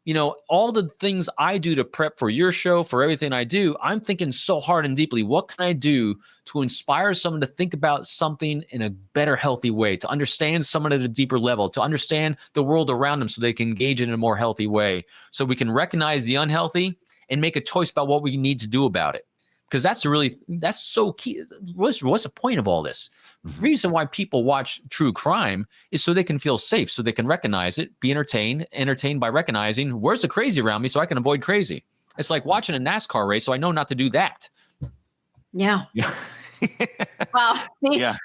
You know, all the things I do to prep for your show, for everything I do, I'm thinking so hard and deeply, what can I do to inspire someone to think about something in a better, healthy way, to understand someone at a deeper level, to understand the world around them so they can engage in a more healthy way, so we can recognize the unhealthy and make a choice about what we need to do about it. Because that's so key. What's the point of all this? The reason why people watch true crime is so they can feel safe, so they can recognize it, be entertained by recognizing where's the crazy around me so I can avoid crazy. It's like watching a NASCAR race, so I know not to do that. Yeah. Wow.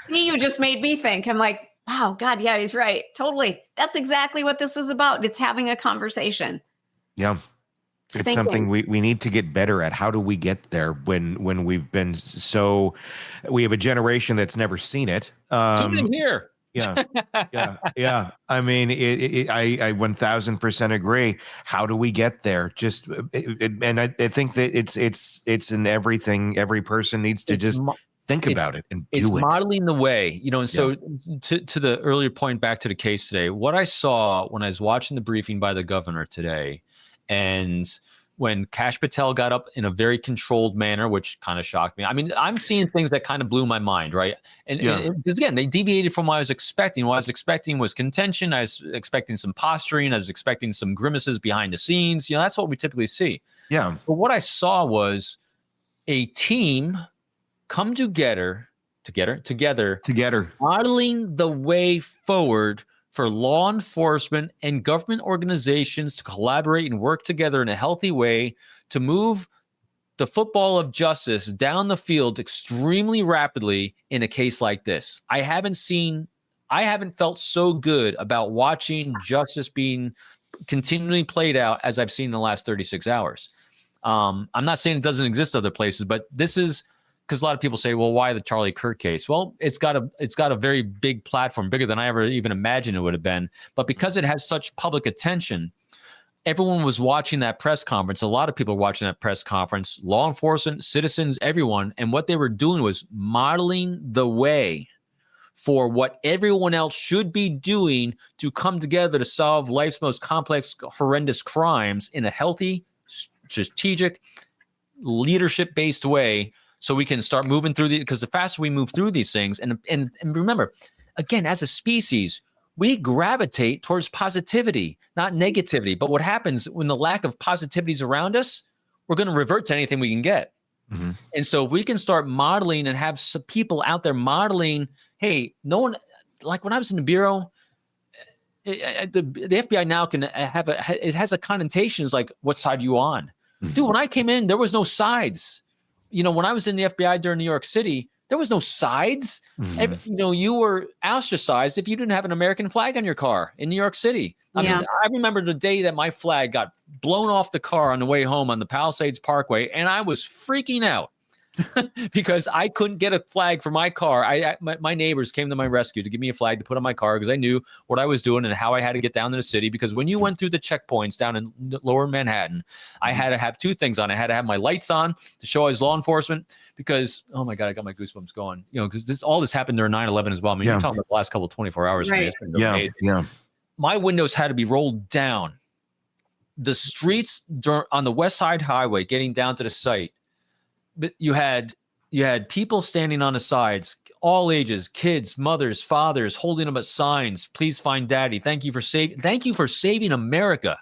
See, you just made me think. I'm like, wow, God, yeah, he's right. Totally. That's exactly what this is about. It's having a conversation. Yeah. It's something we need to get better at. How do we get there when we've been we have a generation that's never seen it. Tune in here. Yeah. I mean, I 1000% agree. How do we get there? And I think that it's in everything. Every person needs to just think about it and do it. It's modeling the way, you know. And so to the earlier point, back to the case today, what I saw when I was watching the briefing by the governor today, and when Kash Patel got up in a very controlled manner, which kind of shocked me. I mean, I'm seeing things that kind of blew my mind, right? And because again, they deviated from what I was expecting. What I was expecting was contention. I was expecting some posturing. I was expecting some grimaces behind the scenes. You know, that's what we typically see. Yeah. But what I saw was a team come together, modeling the way forward for law enforcement and government organizations to collaborate and work together in a healthy way to move the football of justice down the field extremely rapidly in a case like this. I haven't felt so good about watching justice being continually played out as I've seen in the last 36 hours. I'm not saying it doesn't exist other places, but this is because a lot of people say, well, why the Charlie Kirk case? Well, it's got a very big platform, bigger than I ever even imagined it would have been. But because it has such public attention, everyone was watching that press conference. A lot of people were watching that press conference, law enforcement, citizens, everyone. And what they were doing was modeling the way for what everyone else should be doing to come together to solve life's most complex, horrendous crimes in a healthy, strategic, leadership-based way, so we can start moving through because the faster we move through these things, and remember, again, as a species, we gravitate towards positivity, not negativity. But what happens when the lack of positivity is around us, we're going to revert to anything we can get. Mm-hmm. And so we can start modeling and have some people out there modeling, hey, no one, like when I was in the Bureau, the FBI now can have it has a connotation is like, what side are you on? Mm-hmm. Dude, when I came in, there was no sides. When I was in the FBI during New York City, there was no sides. Mm-hmm. You were ostracized if you didn't have an American flag on your car in New York City. I mean, I remember the day that my flag got blown off the car on the way home on the Palisades Parkway, and I was freaking out because I couldn't get a flag for my car. My neighbors came to my rescue to give me a flag to put on my car because I knew what I was doing and how I had to get down to the city. Because when you went through the checkpoints down in lower Manhattan, I had to have two things on. I had to have my lights on to show I was law enforcement because, oh my God, I got my goosebumps going. Because all this happened during 9/11 as well. I mean, you're talking about the last couple of 24 hours. Right. For me. It's been amazing. My windows had to be rolled down. The streets on the West Side Highway getting down to the site, but you had people standing on the sides, all ages, kids, mothers, fathers, holding up at signs. Please find daddy. Thank you for saving America.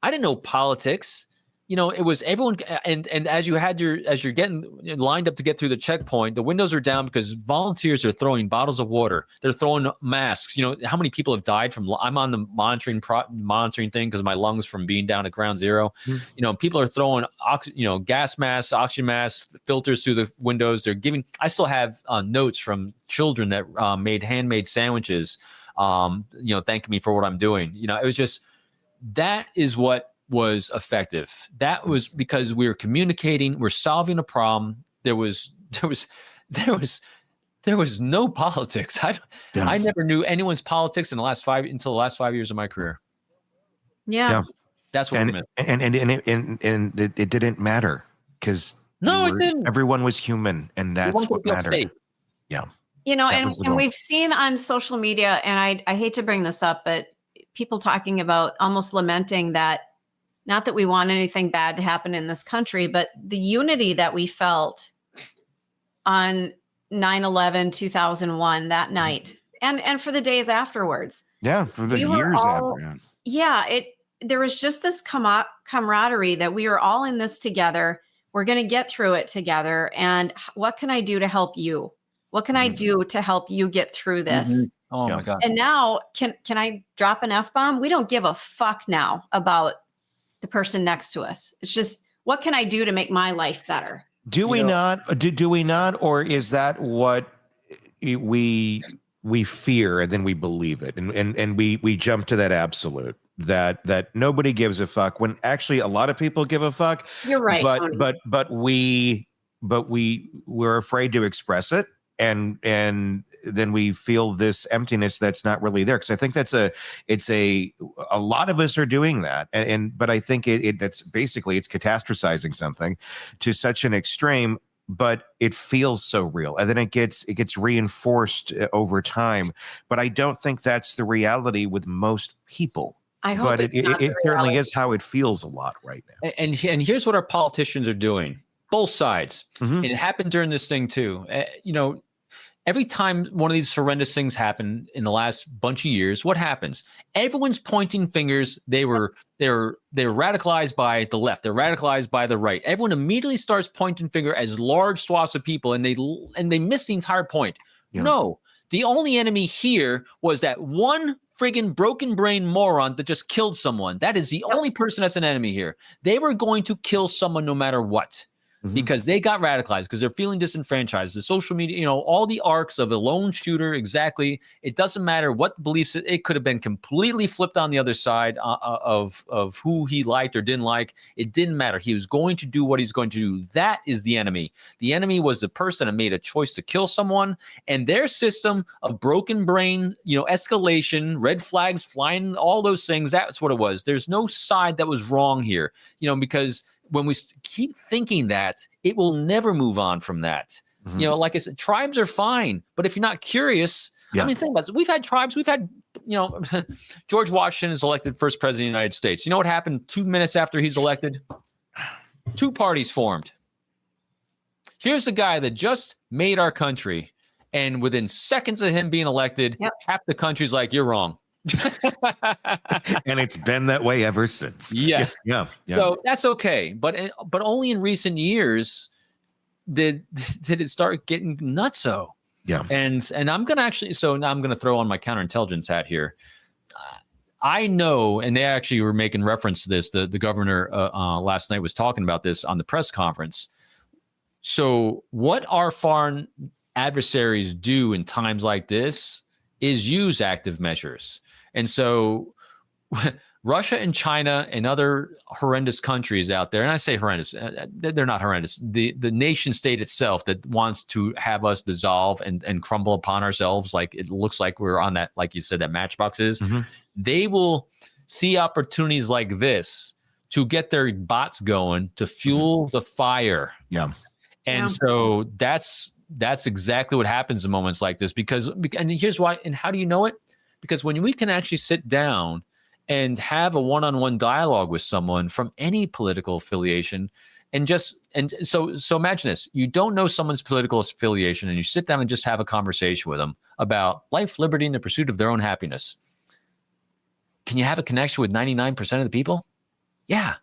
I didn't know politics. It was everyone. And as you're getting lined up to get through the checkpoint, the windows are down because volunteers are throwing bottles of water. They're throwing masks. How many people have died from? I'm on the monitoring thing because my lungs from being down at ground zero. Mm-hmm. People are throwing gas masks, oxygen masks, filters through the windows. They're giving. I still have notes from children that made handmade sandwiches. Thanking me for what I'm doing. It was just that is what was effective. That was because we were communicating, we're solving a problem. There was no politics. I never knew anyone's politics until the last 5 years of my career. Yeah. That's what I meant. And it didn't matter because it didn't. Everyone was human, and that's what mattered. Safe. Yeah. And we've seen on social media, and I hate to bring this up, but people talking about almost lamenting that. Not that we want anything bad to happen in this country, but the unity that we felt on 9/11, 2001, that night, and for the days afterwards. Yeah, for the years after. Yeah, there was just this camaraderie that we were all in this together. We're going to get through it together. And what can I do to help you? What can I do to help you get through this? Mm-hmm. Oh my God. And now, can I drop an F-bomb? We don't give a fuck now about the person next to us. It's just, what can I do to make my life better? Do we not, or is that what we fear and then we believe it and we jump to that absolute that nobody gives a fuck when actually a lot of people give a fuck. You're right. But we're afraid to express it. And then we feel this emptiness that's not really there. Because I think it's a lot of us are doing that. But I think that's basically it's catastrophizing something to such an extreme, but it feels so real. And then it gets reinforced over time. But I don't think that's the reality with most people. I hope but it certainly is how it feels a lot right now. And here's what our politicians are doing. Both sides. Mm-hmm. And it happened during this thing too. Every time one of these horrendous things happen in the last bunch of years, what happens? Everyone's pointing fingers. They're radicalized by the left. They're radicalized by the right. Everyone immediately starts pointing finger as large swaths of people, and they miss the entire point. Yeah. No, the only enemy here was that one friggin' broken brain moron that just killed someone. That is the only person that's an enemy here. They were going to kill someone no matter what. Because they got radicalized, because they're feeling disenfranchised. The social media, all the arcs of a lone shooter, exactly. It doesn't matter what beliefs it could have been completely flipped on the other side of who he liked or didn't like. It didn't matter. He was going to do what he's going to do. That is the enemy. The enemy was the person that made a choice to kill someone, and their system of broken brain, escalation, red flags flying, all those things. That's what it was. There's no side that was wrong here, because when we keep thinking that, it will never move on from that. Like I said, tribes are fine, but if you're not curious, I mean, think about it. We've had tribes. We've had, George Washington is elected first president of the United States. You know what happened 2 minutes after he's elected? Two parties formed. Here's the guy that just made our country, and within seconds of him being elected, half the country's like, you're wrong. And it's been that way ever since. Yes. Yeah. So that's okay. But only in recent years did it start getting nutso. Yeah. And I'm going to actually, so now I'm going to throw on my counterintelligence hat here. I know, and they actually were making reference to this. The governor last night was talking about this on the press conference. So what our foreign adversaries do in times like this is use active measures. And so Russia and China and other horrendous countries out there, and I say horrendous, they're not horrendous. The nation state itself that wants to have us dissolve and crumble upon ourselves, like it looks like we're on that, like you said, that Matchbox is, they will see opportunities like this to get their bots going, to fuel the fire. Yeah. And so that's exactly what happens in moments like this, because, and here's why, and how do you know it? Because when we can actually sit down and have a one-on-one dialogue with someone from any political affiliation, so imagine this, you don't know someone's political affiliation and you sit down and just have a conversation with them about life, liberty, and the pursuit of their own happiness. Can you have a connection with 99% of the people? Yeah.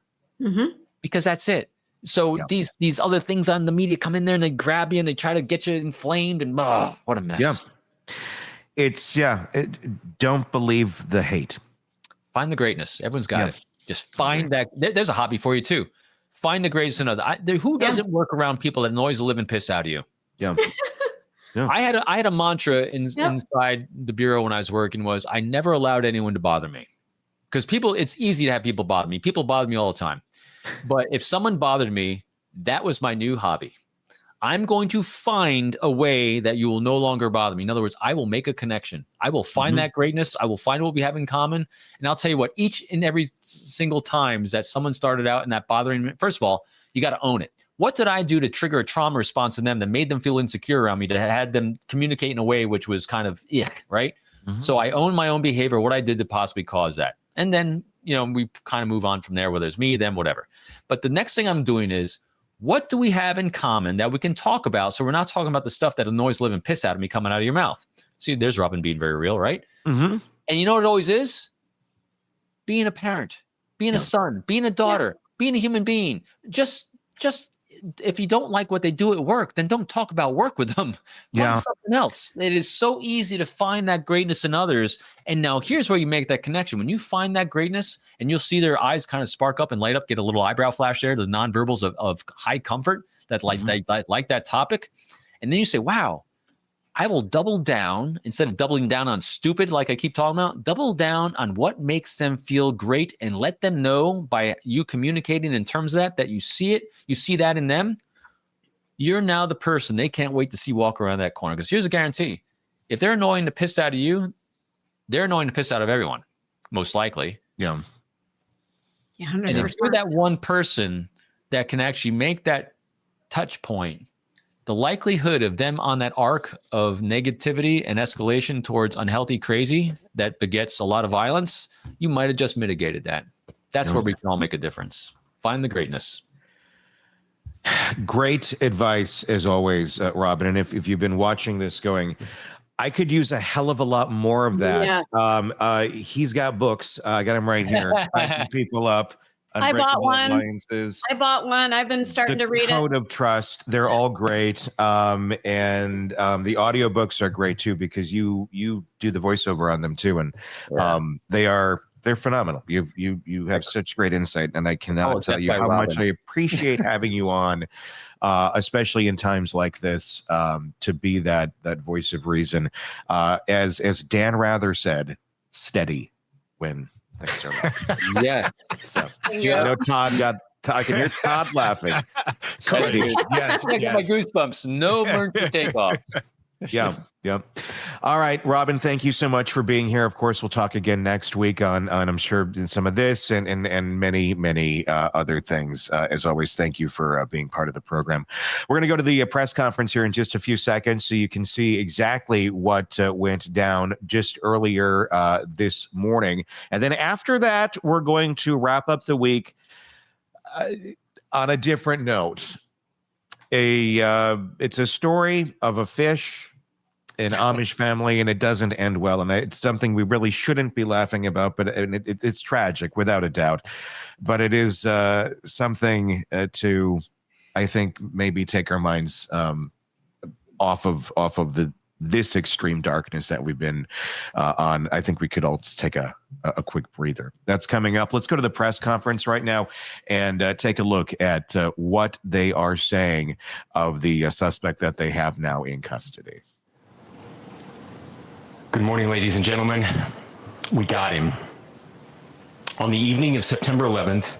Because that's it. So these other things on the media come in there and they grab you and they try to get you inflamed, and what a mess. Yeah. It's don't believe the hate. Find the greatness. Everyone's got it. Just find that. There's a hobby for you too. Find the greatest in others. Who doesn't work around people that annoys the living piss out of you? Yeah. I had a mantra inside the bureau when I was working was I never allowed anyone to bother me, because it's easy to have people bother me. People bother me all the time. But if someone bothered me, that was my new hobby. I'm going to find a way that you will no longer bother me. In other words, I will make a connection. I will find that greatness. I will find what we have in common. And I'll tell you what, each and every single times that someone started out in that bothering me, first of all, you got to own it. What did I do to trigger a trauma response in them that made them feel insecure around me, that had them communicate in a way which was kind of ick, right? So I own my own behavior, what I did to possibly cause that. And then, we kind of move on from there, whether it's me, them, whatever. But the next thing I'm doing is, what do we have in common that we can talk about? So we're not talking about the stuff that annoys living piss out of me coming out of your mouth. See, there's Robin being very real, right? And you know what it always is? Being a parent, being a son, being a daughter, being a human being. Just if you don't like what they do at work, then don't talk about work with them. Find something else. It is so easy to find that greatness in others. And now here's where you make that connection. When you find that greatness and you'll see their eyes kind of spark up and light up, get a little eyebrow flash there, the nonverbals of high comfort that like that topic. And then you say, wow, I will double down, instead of doubling down on stupid, like I keep talking about, double down on what makes them feel great, and let them know by you communicating in terms of that you see it, you see that in them. You're now the person they can't wait to see walk around that corner. Because here's a guarantee. If they're annoying the piss out of you, they're annoying the piss out of everyone, most likely. Yeah. 100%. And if you're that one person that can actually make that touch point, the likelihood of them on that arc of negativity and escalation towards unhealthy crazy that begets a lot of violence, you might have just mitigated that. That's where we can all make a difference. Find the greatness. Great advice, as always, Robin. And if you've been watching this going, I could use a hell of a lot more of that. Yes. He's got books. I got him right here. Sizing people up. I bought one. I've been starting to read it. Code of Trust. They're all great. And the audiobooks are great too, because you do the voiceover on them too. And they're phenomenal. You have such great insight, and I cannot tell you how much I appreciate having you on, especially in times like this, to be that voice of reason. As Dan Rather said, steady when things are rough. Yeah. So I know I can hear Todd laughing. Steady. Yes. I get my goosebumps. No emergency takeoff. Yeah. All right, Robin, thank you so much for being here. Of course, we'll talk again next week on I'm sure some of this and many other things. As always, thank you for being part of the program. We're going to go to the press conference here in just a few seconds so you can see exactly what went down just earlier this morning. And then after that, we're going to wrap up the week on a different note. it's a story of a fish, an Amish family, and it doesn't end well. And it's something we really shouldn't be laughing about, but it's tragic without a doubt. But it is something to, I think, maybe take our minds off of this extreme darkness that we've been on. I think we could all just take a quick breather. That's coming up. Let's go to the press conference right now and take a look at what they are saying of the suspect that they have now in custody. Good morning, ladies and gentlemen. We got him. On the evening of September 11th,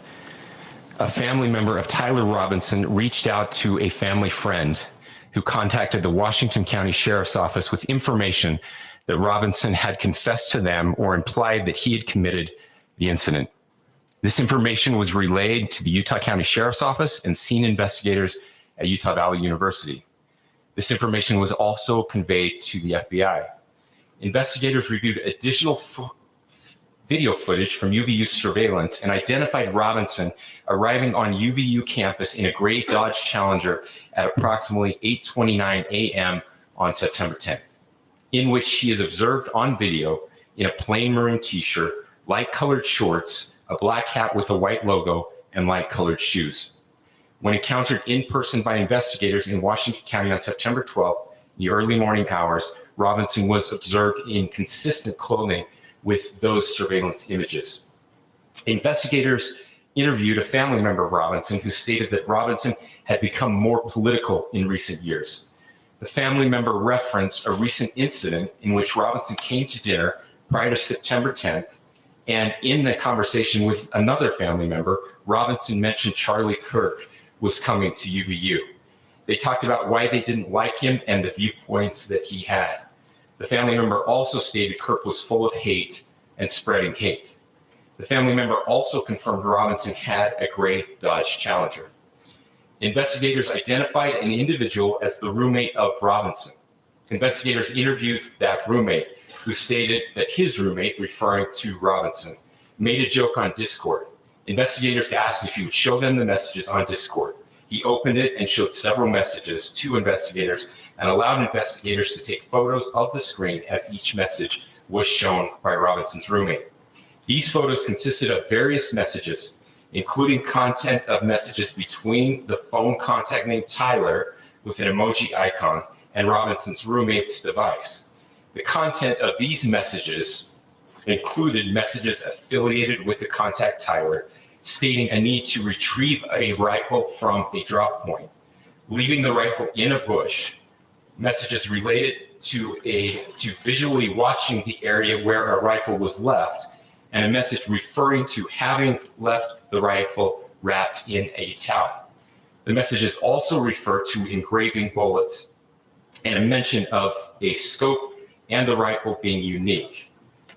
a family member of Tyler Robinson reached out to a family friend who contacted the Washington County Sheriff's Office with information that Robinson had confessed to them or implied that he had committed the incident. This information was relayed to the Utah County Sheriff's Office and scene investigators at Utah Valley University. This information was also conveyed to the FBI. Investigators reviewed additional video footage from UVU surveillance and identified Robinson arriving on UVU campus in a gray Dodge Challenger at approximately 8:29 a.m. on September 10th, in which he is observed on video in a plain maroon t-shirt, light-colored shorts, a black hat with a white logo, and light-colored shoes. When encountered in person by investigators in Washington County on September 12th, in the early morning hours, Robinson was observed in consistent clothing with those surveillance images. Investigators interviewed a family member of Robinson who stated that Robinson had become more political in recent years. The family member referenced a recent incident in which Robinson came to dinner prior to September 10th, and in the conversation with another family member, Robinson mentioned Charlie Kirk was coming to UVU. They talked about why they didn't like him and the viewpoints that he had. The family member also stated Kirk was full of hate and spreading hate. The family member also confirmed Robinson had a gray Dodge Challenger. Investigators identified an individual as the roommate of Robinson. Investigators interviewed that roommate, who stated that his roommate, referring to Robinson, made a joke on Discord. Investigators asked if he would show them the messages on Discord. He opened it and showed several messages to investigators and allowed investigators to take photos of the screen as each message was shown by Robinson's roommate. These photos consisted of various messages, including content of messages between the phone contact named Tyler with an emoji icon and Robinson's roommate's device. The content of these messages included messages affiliated with the contact Tyler, stating a need to retrieve a rifle from a drop point, leaving the rifle in a bush, messages related to visually watching the area where a rifle was left, and a message referring to having left the rifle wrapped in a towel. The messages also refer to engraving bullets and a mention of a scope and the rifle being unique.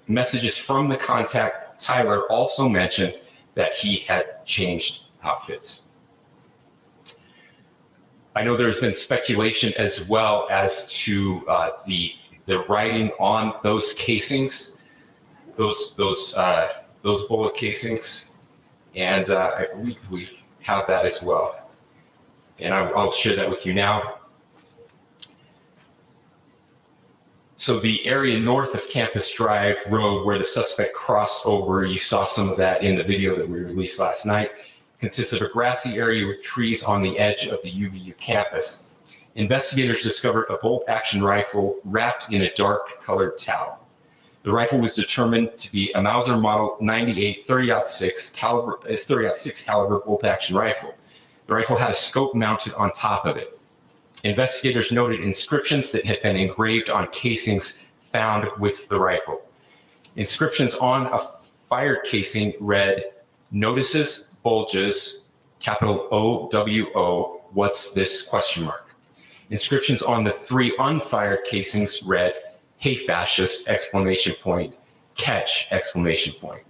Messages from the contact Tyler also mentioned that he had changed outfits. I know there's been speculation as well as to the writing on those casings, those bullet casings, and I believe we have that as well. And I'll share that with you now. So the area north of Campus Drive Road where the suspect crossed over, you saw some of that in the video that we released last night, consists of a grassy area with trees on the edge of the UVU campus. Investigators discovered a bolt-action rifle wrapped in a dark-colored towel. The rifle was determined to be a Mauser Model 98 30-06 caliber bolt-action rifle. The rifle had a scope mounted on top of it. Investigators noted inscriptions that had been engraved on casings found with the rifle. Inscriptions on a fired casing read, "Notices, bulges, capital O-W-O, what's this, question mark." Inscriptions on the 3 unfired casings read, "Hey fascist, exclamation point, catch, exclamation point."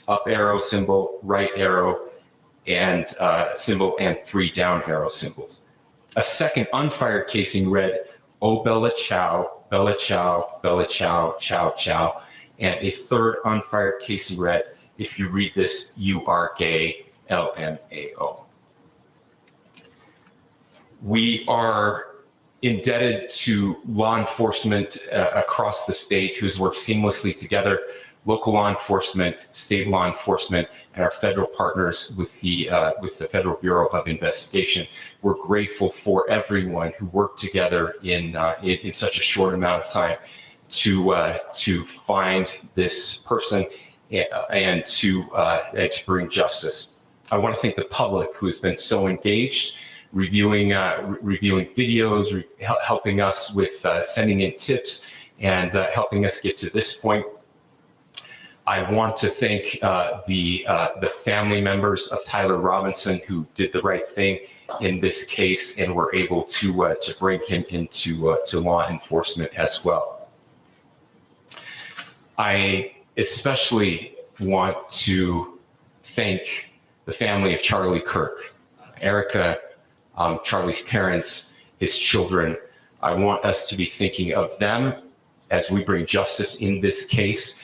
Up arrow symbol, right arrow, and symbol, and 3 down arrow symbols. A second unfired casing read, "Oh Bella Chow, Bella Chow, Bella Chow, Chow Chow." And a third unfired casing read, "If you read this, you are gay, LMAO." We are indebted to law enforcement across the state who's worked seamlessly together, local law enforcement, state law enforcement, and our federal partners with the Federal Bureau of Investigation. We're grateful for everyone who worked together in such a short amount of time to find this person and to bring justice. I want to thank the public who has been so engaged, reviewing videos, helping us with sending in tips, and helping us get to this point. I want to thank the family members of Tyler Robinson who did the right thing in this case and were able to bring him into to law enforcement as well. I especially want to thank the family of Charlie Kirk, Erica, Charlie's parents, his children. I want us to be thinking of them as we bring justice in this case.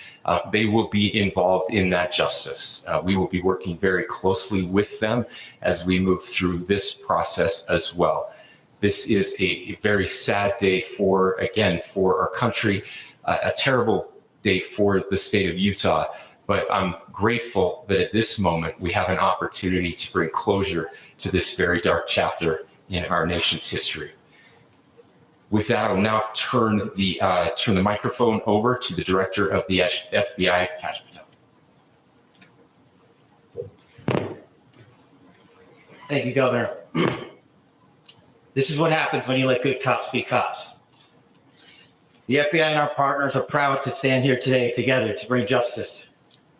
They will be involved in that justice. We will be working very closely with them as we move through this process as well. This is a very sad day for our country, a terrible day for the state of Utah. But I'm grateful that at this moment we have an opportunity to bring closure to this very dark chapter in our nation's history. With that, I'll now turn the microphone over to the director of the FBI, Kash Patel. Thank you, Governor. This is what happens when you let good cops be cops. The FBI and our partners are proud to stand here today together to bring justice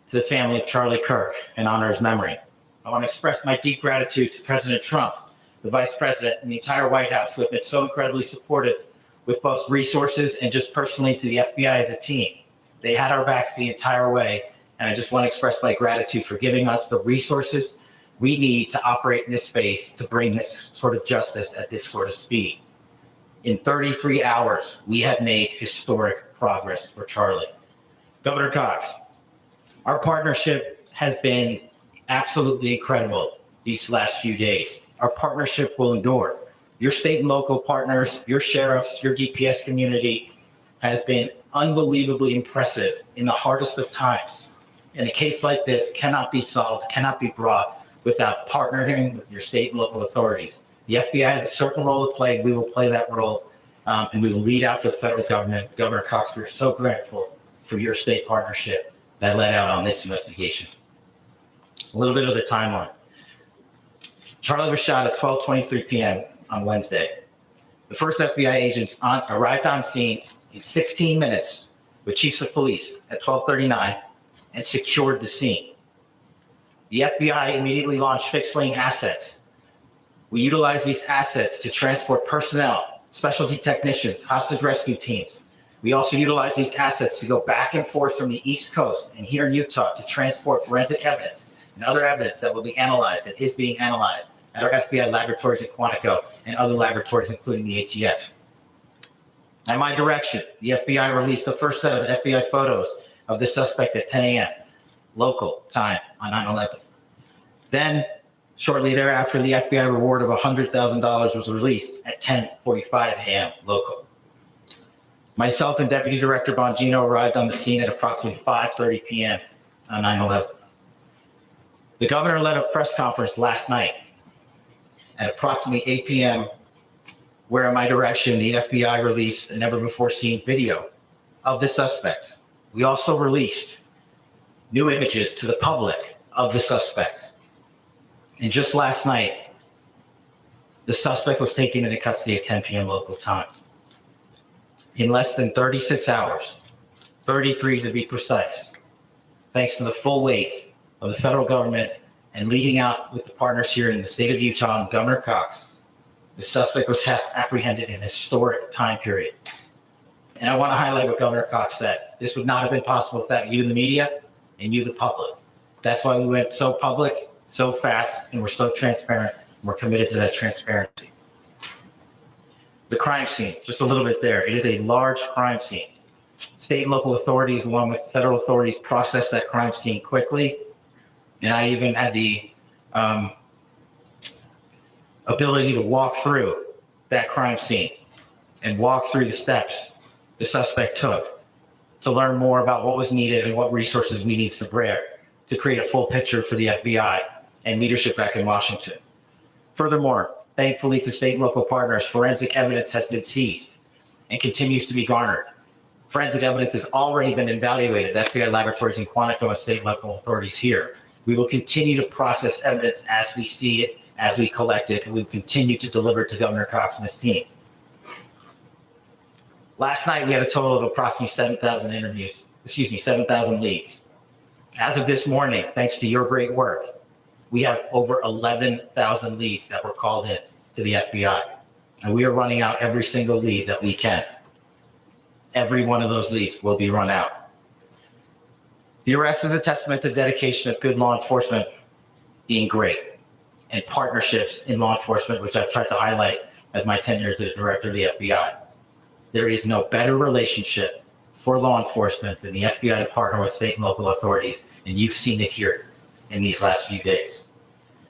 to the family of Charlie Kirk and honor his memory. I want to express my deep gratitude to President Trump, the Vice President, and the entire White House who have been so incredibly supportive with both resources and just personally to the FBI as a team. They had our backs the entire way, and I just want to express my gratitude for giving us the resources we need to operate in this space to bring this sort of justice at this sort of speed. In 33 hours, we have made historic progress for Charlie. Governor Cox, our partnership has been absolutely incredible these last few days. Our partnership will endure. Your state and local partners, your sheriffs, your DPS community has been unbelievably impressive in the hardest of times. And a case like this cannot be solved, cannot be brought without partnering with your state and local authorities. The FBI has a certain role to play. We will play that role, and we will lead out for the federal government. Governor Cox, we're so grateful for your state partnership that led out on this investigation. A little bit of the timeline. Charlie was shot at 12:23 p.m. on Wednesday. The first FBI agents arrived on scene in 16 minutes with chiefs of police at 12:39 and secured the scene. The FBI immediately launched fixed-wing assets. We utilized these assets to transport personnel, specialty technicians, hostage rescue teams. We also utilize these assets to go back and forth from the East Coast and here in Utah to transport forensic evidence and other evidence that will be analyzed, that is being analyzed at our FBI laboratories at Quantico and other laboratories, including the ATF. At my direction, the FBI released the first set of FBI photos of the suspect at 10 a.m. local time on 9/11. Then, shortly thereafter, the FBI reward of $100,000 was released at 10:45 a.m. local. Myself and Deputy Director Bongino arrived on the scene at approximately 5:30 p.m. on 9/11. The governor led a press conference last night at approximately 8 p.m., where in my direction, the FBI released a never-before-seen video of the suspect. We also released new images to the public of the suspect. And just last night, the suspect was taken into custody at 10 p.m. local time. In less than 36 hours, 33 to be precise, thanks to the full weight of the federal government and leading out with the partners here in the state of Utah and Governor Cox, the suspect was apprehended in a historic time period. And I want to highlight what Governor Cox said. This would not have been possible without you, the media, and you, the public. That's why we went so public, so fast, and we're so transparent. We're committed to that transparency. The crime scene, just a little bit there. It is a large crime scene. State and local authorities, along with federal authorities, processed that crime scene quickly. And I even had the ability to walk through that crime scene and walk through the steps the suspect took to learn more about what was needed and what resources we need to bear to create a full picture for the FBI and leadership back in Washington. Furthermore, thankfully to state and local partners, forensic evidence has been seized and continues to be garnered. Forensic evidence has already been evaluated at FBI laboratories in Quantico and state and local authorities here. We will continue to process evidence as we see it, as we collect it, and we will continue to deliver to Governor Cox and his team. Last night, we had a total of approximately 7,000 leads. As of this morning, thanks to your great work, we have over 11,000 leads that were called in to the FBI. And we are running out every single lead that we can. Every one of those leads will be run out. The arrest is a testament to the dedication of good law enforcement being great and partnerships in law enforcement, which I've tried to highlight as my tenure as the director of the FBI. There is no better relationship for law enforcement than the FBI to partner with state and local authorities, and you've seen it here in these last few days.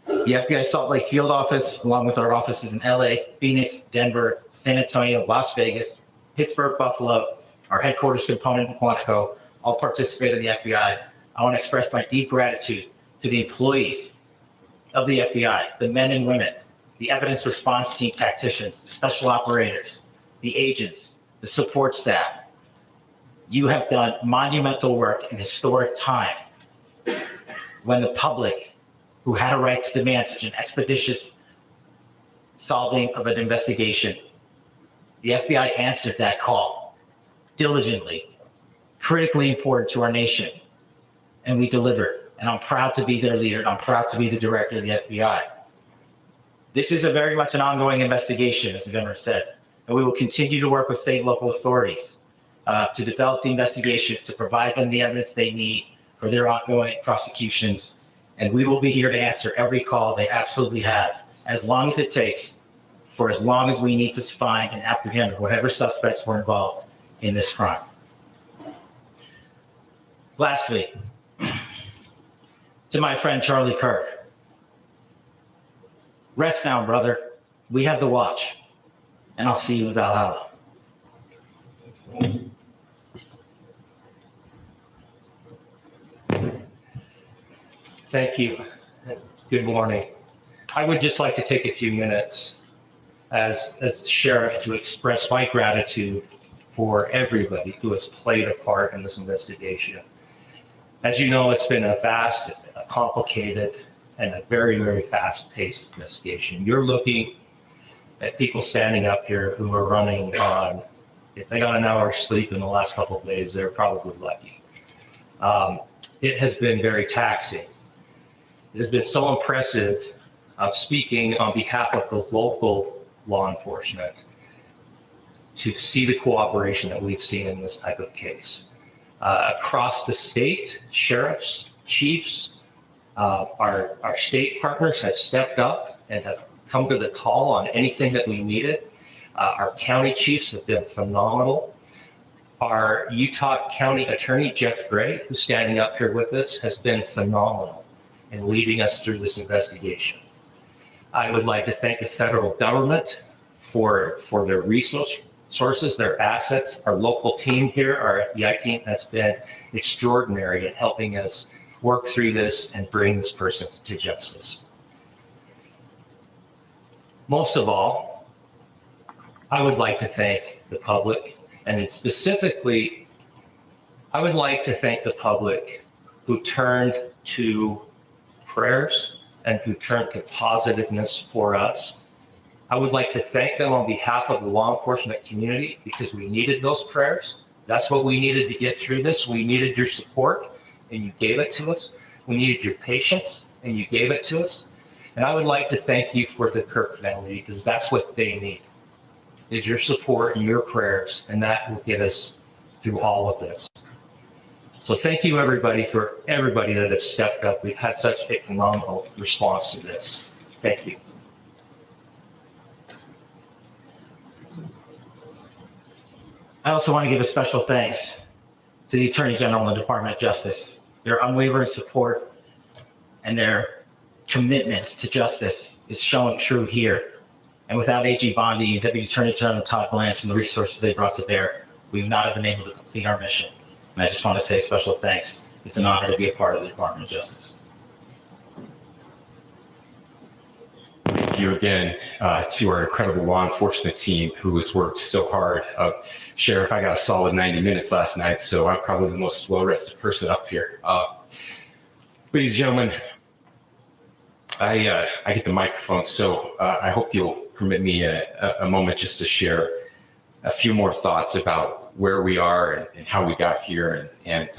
The FBI Salt Lake Field Office, along with our offices in LA, Phoenix, Denver, San Antonio, Las Vegas, Pittsburgh, Buffalo, our headquarters component in Quantico, all participate in the FBI. I want to express my deep gratitude to the employees of the FBI, the men and women, the evidence response team tacticians, the special operators, the agents, the support staff. You have done monumental work in historic time when the public, who had a right to demand such an expeditious solving of an investigation, the FBI answered that call diligently, critically important to our nation, and we delivered. And I'm proud to be their leader, and I'm proud to be the director of the FBI. This is very much an ongoing investigation, as the governor said, and we will continue to work with state and local authorities to develop the investigation, to provide them the evidence they need for their ongoing prosecutions. And we will be here to answer every call they absolutely have, as long as it takes, for as long as we need to find and apprehend whatever suspects were involved in this crime. Lastly, to my friend Charlie Kirk, rest now, brother. We have the watch, and I'll see you in Valhalla. Thank you. Good morning. I would just like to take a few minutes as the sheriff to express my gratitude for everybody who has played a part in this investigation. As you know, it's been a vast, complicated, and a very, very fast-paced investigation. You're looking at people standing up here who are running on, if they got an hour's sleep in the last couple of days, they're probably lucky. It has been very taxing. It has been so impressive. I'm speaking on behalf of the local law enforcement to see the cooperation that we've seen in this type of case. Across the state, sheriffs, chiefs, our state partners have stepped up and have come to the call on anything that we needed. Our county chiefs have been phenomenal. Our Utah County Attorney, Jeff Gray, who's standing up here with us, has been phenomenal in leading us through this investigation. I would like to thank the federal government for their resources, their assets. Our local team here, our FBI team, has been extraordinary in helping us work through this and bring this person to justice. Most of all, I would like to thank the public, and specifically, I would like to thank the public who turned to prayers and who turned to positiveness for us. I would like to thank them on behalf of the law enforcement community because we needed those prayers. That's what we needed to get through this. We needed your support, and you gave it to us. We needed your patience, and you gave it to us. And I would like to thank you for the Kirk family because that's what they need, is your support and your prayers, and that will get us through all of this. So thank you, everybody, for everybody that has stepped up. We've had such a phenomenal response to this. Thank you. I also want to give a special thanks to the Attorney General and the Department of Justice. Their unwavering support and their commitment to justice is shown true here And without AG Bondi and Deputy Attorney General Todd Blanche and the resources they brought to bear, we would not have been able to complete our mission. And I just want to say special thanks. It's an honor to be a part of the Department of Justice. Thank you again to our incredible law enforcement team who has worked so hard. Sheriff, I got a solid 90 minutes last night, so I'm probably the most well-rested person up here. Ladies and gentlemen, I get the microphone, so I hope you'll permit me a moment just to share a few more thoughts about where we are and how we got here, and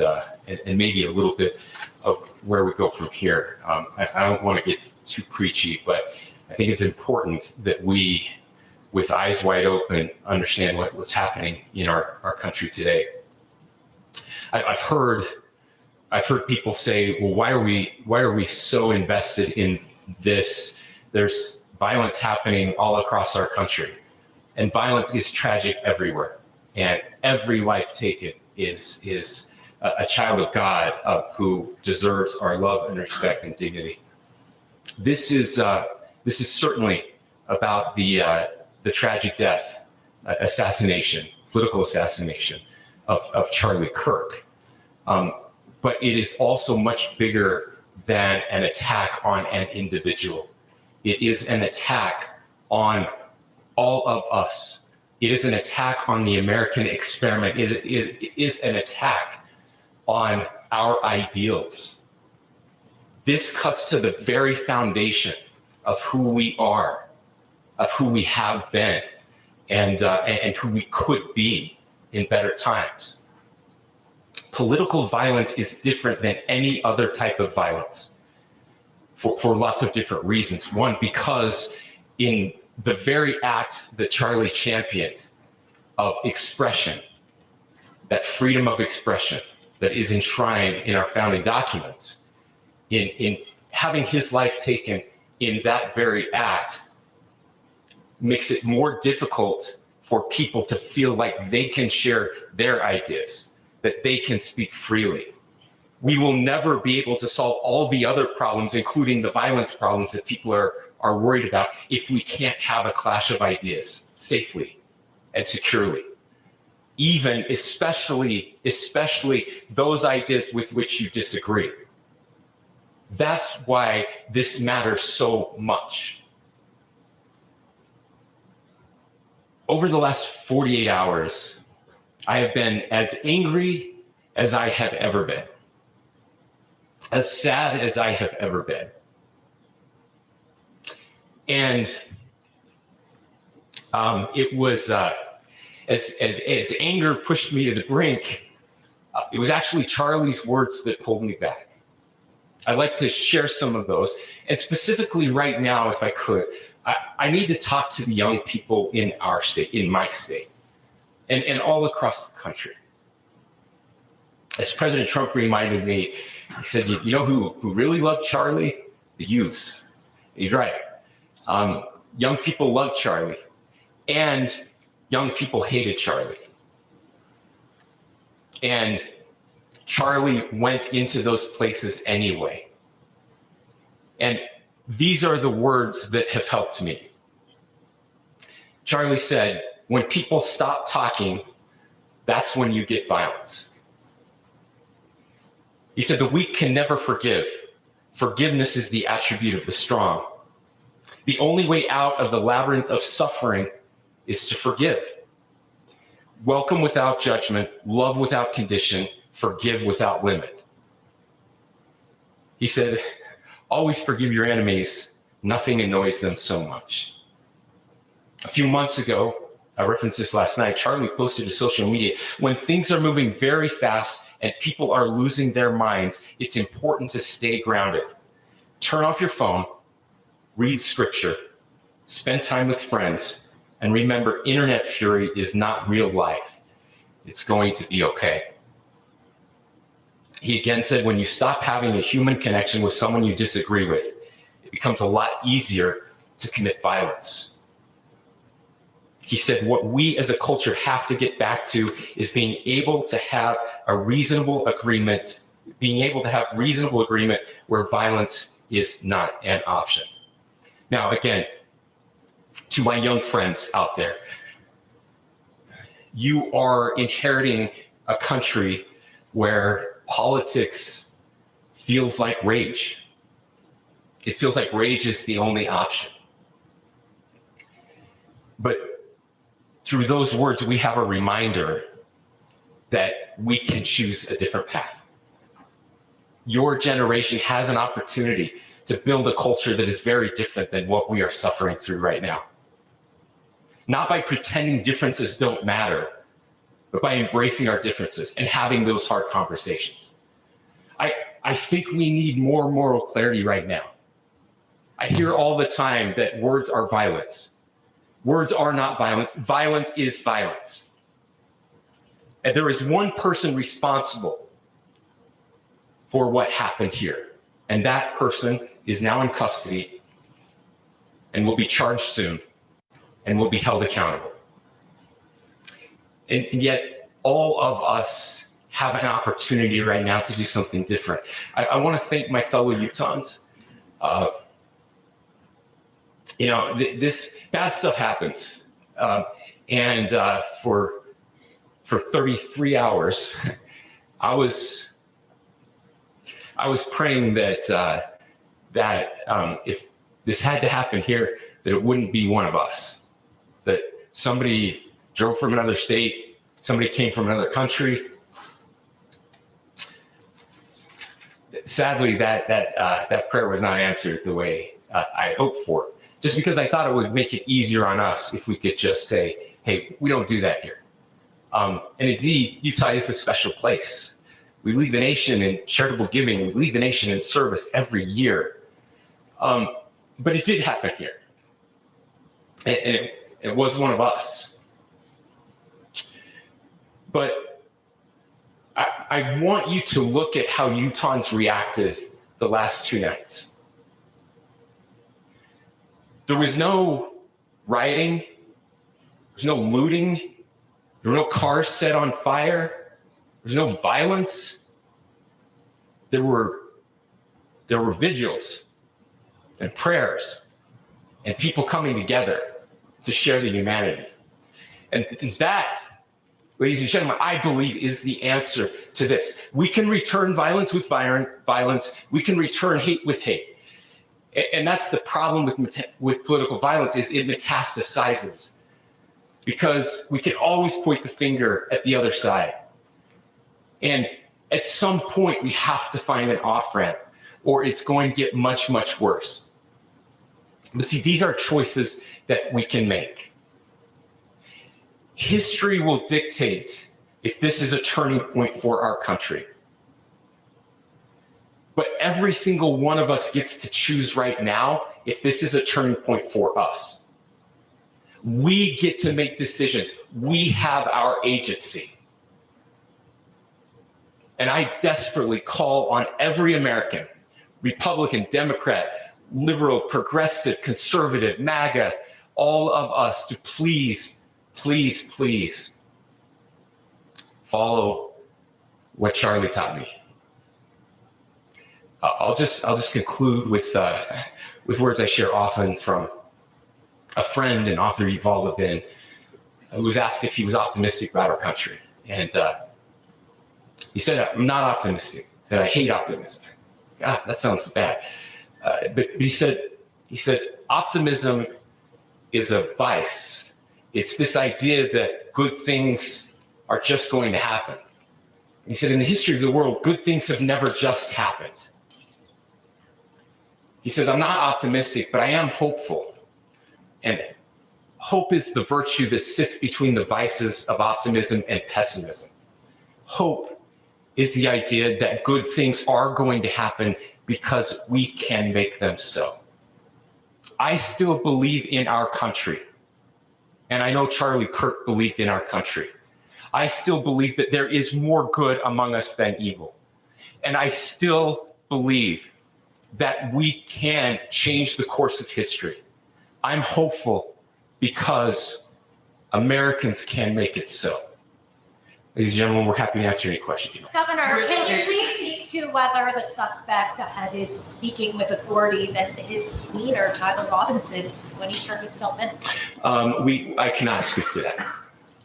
maybe a little bit of where we go from here. I don't want to get too preachy, but I think it's important that we, with eyes wide open, understand what's happening in our country today. I've heard people say, well, why are we so invested in this? There's violence happening all across our country, and violence is tragic everywhere, and every life taken is a child of God who deserves our love and respect and dignity. This is certainly about the tragic death, political assassination of Charlie Kirk. But it is also much bigger than an attack on an individual. It is an attack on all of us. It is an attack on the American experiment. It is an attack on our ideals. This cuts to the very foundation of who we are, of who we have been, and who we could be in better times. Political violence is different than any other type of violence for lots of different reasons. One, because in the very act that Charlie championed of expression, that freedom of expression that is enshrined in our founding documents, in having his life taken in that very act, makes it more difficult for people to feel like they can share their ideas, that they can speak freely. We will never be able to solve all the other problems, including the violence problems that people are worried about, if we can't have a clash of ideas safely and securely. Even, especially those ideas with which you disagree. That's why this matters so much. Over the last 48 hours, I have been as angry as I have ever been, as sad as I have ever been. And it was, as anger pushed me to the brink, it was actually Charlie's words that pulled me back. I'd like to share some of those. And specifically right now, if I could, I need to talk to the young people in our state, in my state, and all across the country. As President Trump reminded me, he said, you know who really loved Charlie? The youth. He's right. Young people loved Charlie, and young people hated Charlie. And Charlie went into those places anyway. And these are the words that have helped me. Charlie said, when people stop talking, that's when you get violence. He said, the weak can never forgive. Forgiveness is the attribute of the strong. The only way out of the labyrinth of suffering is to forgive. Welcome without judgment, love without condition, forgive without limit. He said, always forgive your enemies. Nothing annoys them so much. A few months ago, I referenced this last night, Charlie posted to social media, when things are moving very fast and people are losing their minds, it's important to stay grounded. Turn off your phone, read scripture, spend time with friends, and remember, internet fury is not real life. It's going to be okay. He again said, when you stop having a human connection with someone you disagree with, it becomes a lot easier to commit violence. He said, what we as a culture have to get back to is being able to have a reasonable agreement, where violence is not an option. Now, again, To my young friends out there, you are inheriting a country where politics feels like rage. It feels like rage is the only option. But through those words, we have a reminder that we can choose a different path. Your generation has an opportunity to build a culture that is very different than what we are suffering through right now. Not by pretending differences don't matter, but by embracing our differences and having those hard conversations. I think we need more moral clarity right now. I hear all the time that words are violence. Words are not violence. Violence is violence. And there is one person responsible for what happened here. And that person is now in custody and will be charged soon and will be held accountable. And yet, all of us have an opportunity right now to do something different. I want to thank my fellow Utahns. This bad stuff happens. And for 33 hours, I was praying that if this had to happen here, that it wouldn't be one of us. That somebody drove from another state, somebody came from another country. Sadly, that prayer was not answered the way I hoped for. Just because I thought it would make it easier on us if we could just say, hey, we don't do that here. And indeed, Utah is a special place. We lead the nation in charitable giving. We lead the nation in service every year. But it did happen here. And it was one of us. But I want you to look at how Utahns reacted the last 2 nights. There was no rioting. There was no looting. There were no cars set on fire. There was no violence. There were vigils and prayers and people coming together to share the humanity. And that, ladies and gentlemen, I believe is the answer to this. We can return violence with violence. We can return hate with hate. And that's the problem with political violence, is it metastasizes. Because we can always point the finger at the other side. And at some point, we have to find an off-ramp, or it's going to get much, much worse. But see, these are choices that we can make. History will dictate if this is a turning point for our country. But every single one of us gets to choose right now if this is a turning point for us. We get to make decisions. We have our agency. And I desperately call on every American, Republican, Democrat, liberal, progressive, conservative, MAGA, all of us to please, please, please follow what Charlie taught me. I'll just conclude with words I share often from a friend and author, Yuval Levin, who was asked if he was optimistic about our country. And he said, I'm not optimistic. He said, I hate optimism. God, that sounds bad. But he said, optimism is a vice. It's this idea that good things are just going to happen. He said, in the history of the world, good things have never just happened. He said, I'm not optimistic, but I am hopeful. And hope is the virtue that sits between the vices of optimism and pessimism. Hope is the idea that good things are going to happen because we can make them so. I still believe in our country. And I know Charlie Kirk believed in our country. I still believe that there is more good among us than evil. And I still believe that we can change the course of history. I'm hopeful because Americans can make it so. Ladies and gentlemen, we're happy to answer any questions. Governor, can you please speak to whether the suspect is speaking with authorities and his demeanor, Tyler Robinson, when he turned himself in? I cannot speak to that.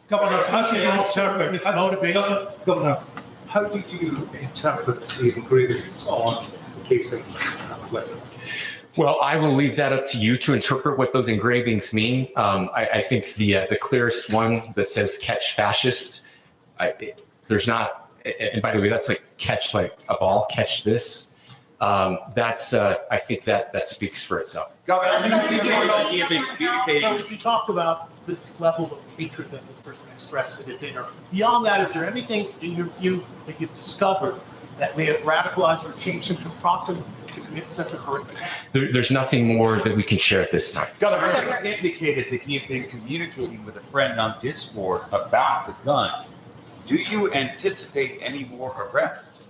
Governor, how do you interpret its motivation? Governor, how do you interpret the engravings on the casing of the weapon? Well, I will leave that up to you to interpret what those engravings mean. I think the clearest one that says "catch fascist," there's not. And by the way, that's like catch like a ball, catch this. I think that speaks for itself. Governor, you talked about this level of hatred that this person expressed at a dinner. Beyond that, is there anything in your view that you've discovered that may have radicalized or changed him to prompt him to commit such a horrific act? There's nothing more that we can share at this time. Governor indicated that he had been communicating with a friend on Discord about the gun. Do you anticipate any more arrests?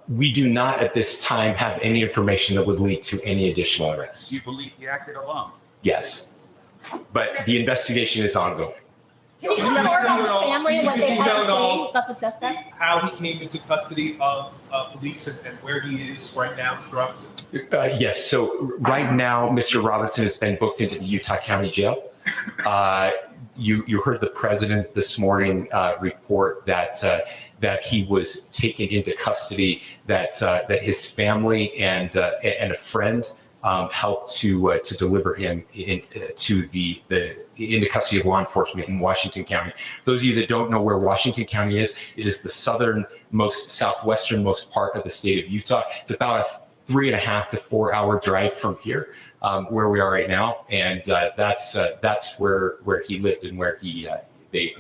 We do not at this time have any information that would lead to any additional arrests. Do you believe he acted alone? Yes, but the investigation is ongoing. Can you talk more about the family and what they had to say about the suspect? How he came into custody of police and where he is right now throughout Yes, so right now, Mr. Robinson has been booked into the Utah County Jail. You heard the president this morning report that he was taken into custody, that his family and a friend helped to deliver him into custody of law enforcement in Washington County. Those of you that don't know where Washington County is, it is the southwesternmost part of the state of Utah. It's about a 3.5 to 4 hour drive from here, where we are right now, and that's where he lived and where they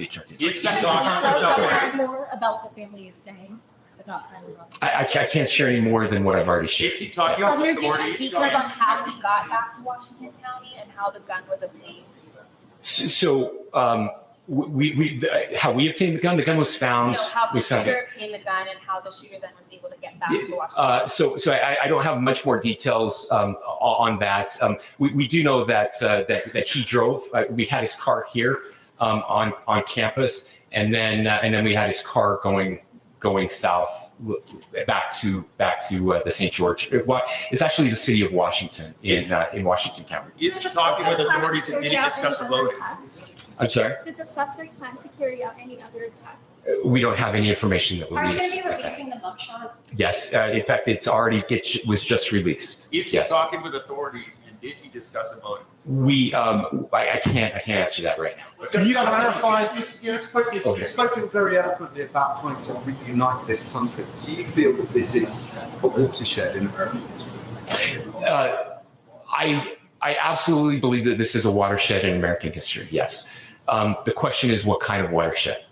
turned him. Can you talk more about the family is saying about Tyler Robinson? I can't share any more than what I've already shared. Is he talking about Governor, do you have authorities? details on how he got back to Washington County and how the gun was obtained? So how we obtained the gun was found. How we the found shooter it. obtained the gun and how the shooter then was able to get back to Washington. So I don't have much more details on that. We do know that he drove. We had his car here on campus, and then we had his car going south back to the St. George. It's actually the city of Washington in Washington County. Is he talking with authorities and did he discuss the loading? I'm sorry? Did the suspect plan to carry out any other attacks? We don't have any information that Are you will going to be releasing the mugshot? Yes, in fact, it was just released. Is he Yes. talking with authorities and did he discuss a motive? I can't answer that right now. Can you clarify? You've spoken very eloquently about trying to reunite this country. Do you feel that this is a watershed in American history? I absolutely believe that this is a watershed in American history. Yes. The question is what kind of watershed,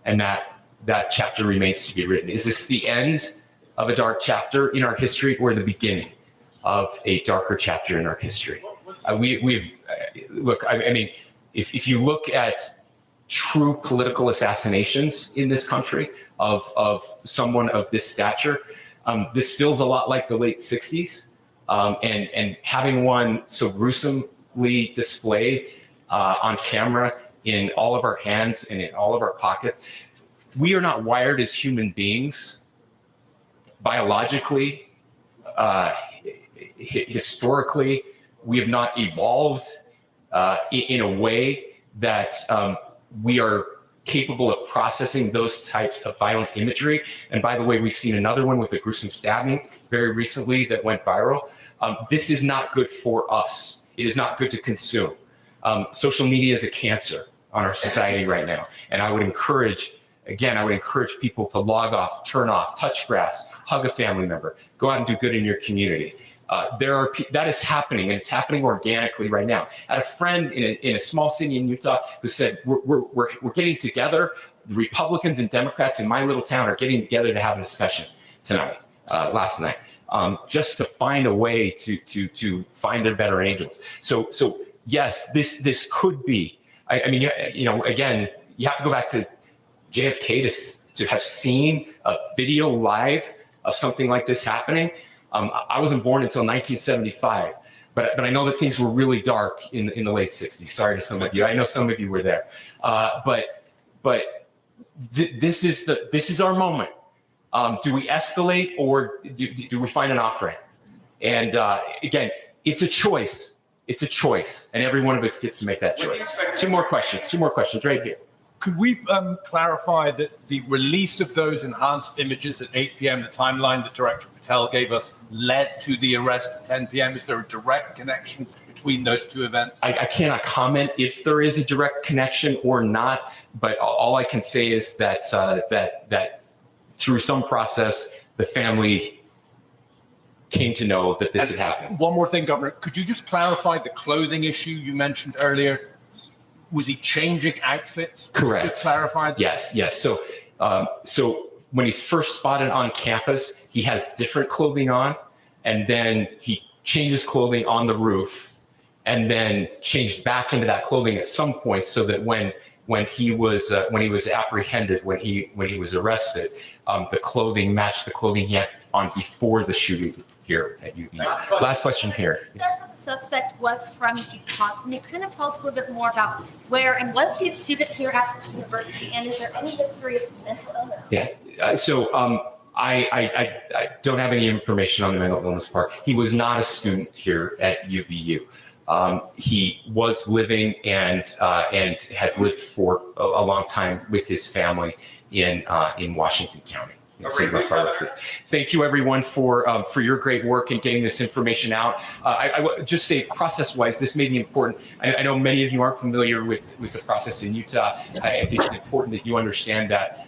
and that chapter remains to be written. Is this the end of a dark chapter in our history, or the beginning of a darker chapter in our history? Look. I mean, if you look at true political assassinations in this country of someone of this stature, this feels a lot like the late '60s, and having one so gruesomely displayed on camera in all of our hands and in all of our pockets. We are not wired as human beings biologically, historically. We have not evolved in a way that we are capable of processing those types of violent imagery. And by the way, we've seen another one with a gruesome stabbing very recently that went viral. This is not good for us. It is not good to consume. Social media is a cancer on our society right now. And I would encourage people to log off, turn off, touch grass, hug a family member, go out and do good in your community. That is happening, and it's happening organically right now. I had a friend in a small city in Utah who said, we're getting together. The Republicans and Democrats in my little town are getting together to have a discussion last night, just to find a way to find their better angels. So yes, this could be. I mean, again, you have to go back to JFK to have seen a video live of something like this happening. I wasn't born until 1975, but I know that things were really dark in the late '60s. Sorry to some of you. I know some of you were there, but this is our moment. Do we escalate or do we find an off ramp? And again, it's a choice. It's a choice, and every one of us gets to make that choice. Two more questions right here. Could we clarify that the release of those enhanced images at 8 p.m., the timeline that Director Patel gave us, led to the arrest at 10 p.m.? Is there a direct connection between those two events? I cannot comment if there is a direct connection or not, but all I can say is that that through some process, the family came to know that this had happened. One more thing, Governor. Could you just clarify the clothing issue you mentioned earlier? Was he changing outfits? Correct. Just clarify this? Yes. So when he's first spotted on campus, he has different clothing on, and then he changes clothing on the roof, and then changed back into that clothing at some point, so that when he was apprehended, when he was arrested, the clothing matched the clothing he had on before the shooting here at UVU. Last question here. You said that the suspect was from DuPont. Can you kind of tell us a little bit more about where, and was he a student here at this university, and is there any history of mental illness? Yeah. So I don't have any information on the mental illness part. He was not a student here at UVU. He was living and had lived for a long time with his family in Washington County. Thank you, everyone, for your great work in getting this information out. I would just say, process-wise, this may be important. I know many of you aren't familiar with the process in Utah. I think it's important that you understand that.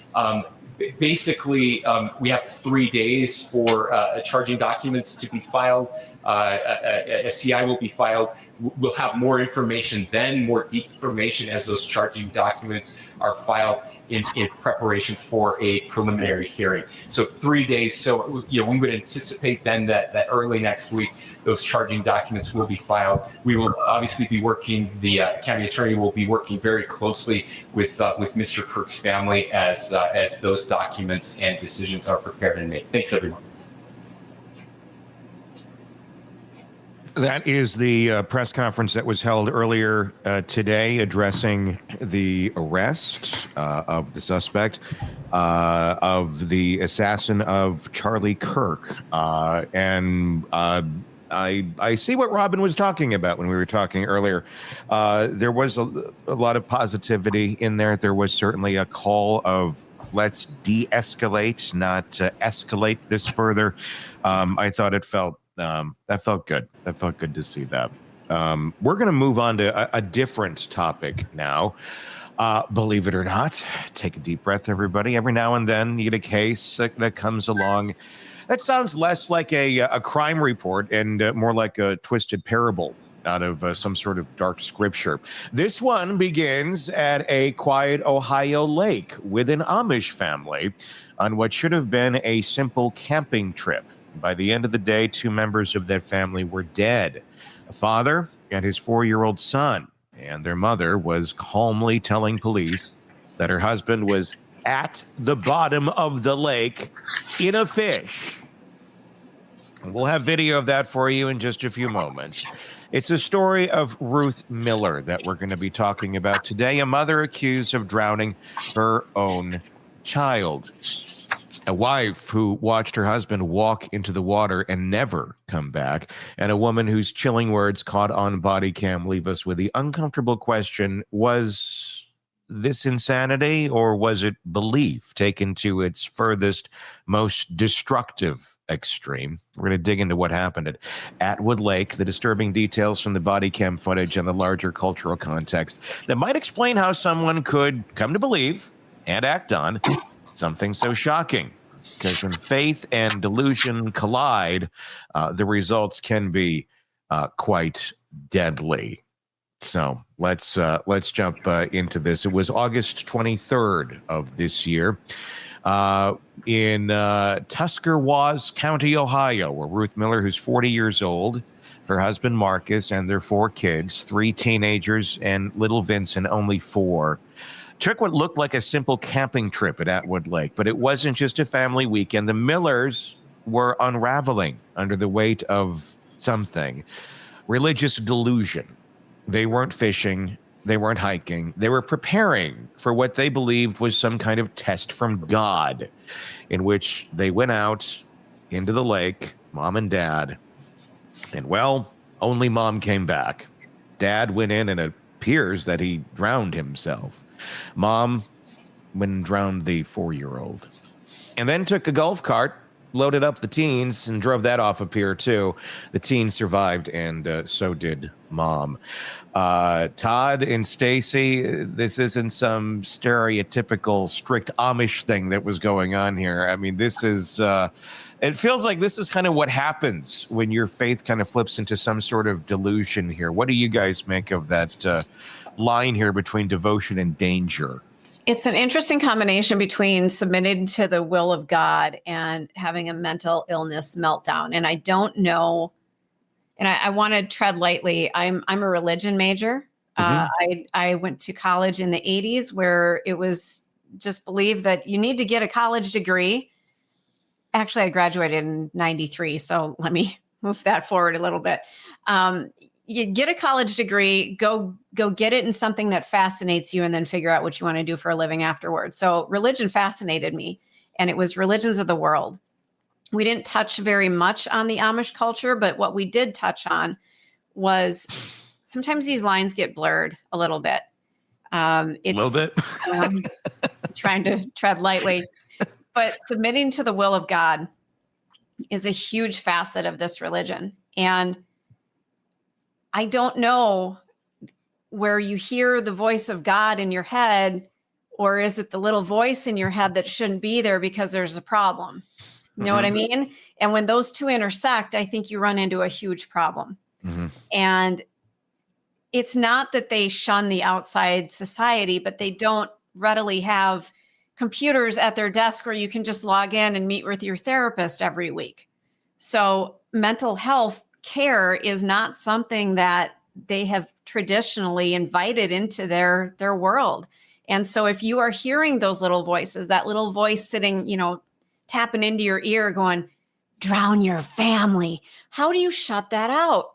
Basically, we have 3 days for charging documents to be filed. A CI will be filed. We'll have more information then, more deep information as those charging documents are filed in preparation for a preliminary hearing. So 3 days. So we would anticipate then that early next week those charging documents will be filed. We will obviously be working. The county attorney will be working very closely with Mr. Kirk's family as those documents and decisions are prepared and made. Thanks, everyone. That is the press conference that was held earlier today addressing the arrest of the suspect, of the assassin of Charlie Kirk. And I see what Robin was talking about when we were talking earlier. There was a lot of positivity in there. There was certainly a call of let's de-escalate, not escalate this further. I thought that felt good. That felt good to see that. We're going to move on to a different topic now. Believe it or not, take a deep breath, everybody. Every now and then you get a case that comes along that sounds less like a crime report and more like a twisted parable out of some sort of dark scripture. This one begins at a quiet Ohio lake with an Amish family on what should have been a simple camping trip. By the end of the day, 2 members of that family were dead, a father and his 4-year-old son, and their mother was calmly telling police that her husband was at the bottom of the lake in a fish. We'll have video of that for you in just a few moments. It's a story of Ruth Miller that we're going to be talking about today, a mother accused of drowning her own child. A wife who watched her husband walk into the water and never come back, and a woman whose chilling words caught on Bodycam leave us with the uncomfortable question, was this insanity or was it belief taken to its furthest, most destructive extreme? We're going to dig into what happened at Atwood Lake, the disturbing details from the Bodycam footage and the larger cultural context that might explain how someone could come to believe and act on something so shocking. Because when faith and delusion collide, the results can be quite deadly. So let's jump into this. It was August 23rd of this year in Tuscarawas County, Ohio, where Ruth Miller, who's 40 years old, her husband Marcus, and their 4 kids, 3 teenagers, and little Vincent, only 4, took what looked like a simple camping trip at Atwood Lake, but it wasn't just a family weekend. The Millers were unraveling under the weight of something. Religious delusion. They weren't fishing. They weren't hiking. They were preparing for what they believed was some kind of test from God, in which they went out into the lake, mom and dad, and well, only mom came back. Dad went in, and it appears that he drowned himself. Mom went and drowned the 4-year-old, and then took a golf cart, loaded up the teens, and drove that off a pier too. The teens survived, and so did mom. Todd and Stacy, this isn't some stereotypical strict Amish thing that was going on here. I mean, this is, it feels like this is kind of what happens when your faith kind of flips into some sort of delusion here. What do you guys make of that line here between devotion and danger? It's an interesting combination between submitting to the will of God and having a mental illness meltdown. And I don't know, and I want to tread lightly. I'm a religion major. I went to college in the 80s where it was just believed that you need to get a college degree. Actually, I graduated in 93. So let me move that forward a little bit. You get a college degree, go get it in something that fascinates you, and then figure out what you want to do for a living afterwards. So religion fascinated me, and it was religions of the world. We didn't touch very much on the Amish culture, but what we did touch on was sometimes these lines get blurred a little bit. It's a little bit. Trying to tread lightly, but submitting to the will of God is a huge facet of this religion. And I don't know where you hear the voice of God in your head, or is it the little voice in your head that shouldn't be there because there's a problem? You know what I mean? And when those two intersect, I think you run into a huge problem. And it's not that they shun the outside society, but they don't readily have computers at their desk where you can just log in and meet with your therapist every week. So mental health care is not something that they have traditionally invited into their world. And so if you are hearing those little voices, that little voice sitting, tapping into your ear going, drown your family. How do you shut that out?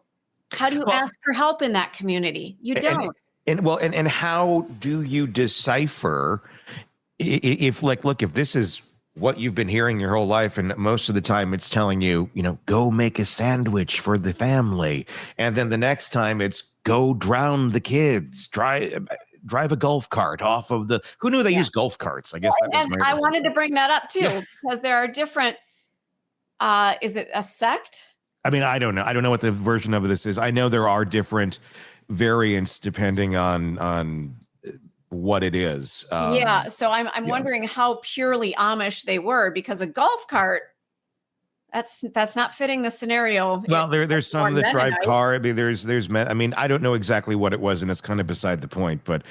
How do you ask for help in that community? You don't. And how do you decipher if if this is what you've been hearing your whole life, and most of the time it's telling you, go make a sandwich for the family. And then the next time it's go drown the kids, drive a golf cart off of the, who knew they use golf carts? I guess. And I wanted to bring that up too, because there are different, is it a sect? I mean, I don't know. I don't know what the version of this is. I know there are different variants depending on what it is. So I'm wondering how purely Amish they were, because a golf cart, that's not fitting the scenario. Well, there's some that drive car. I mean, there's I mean, I don't know exactly what it was, and it's kind of beside the point. But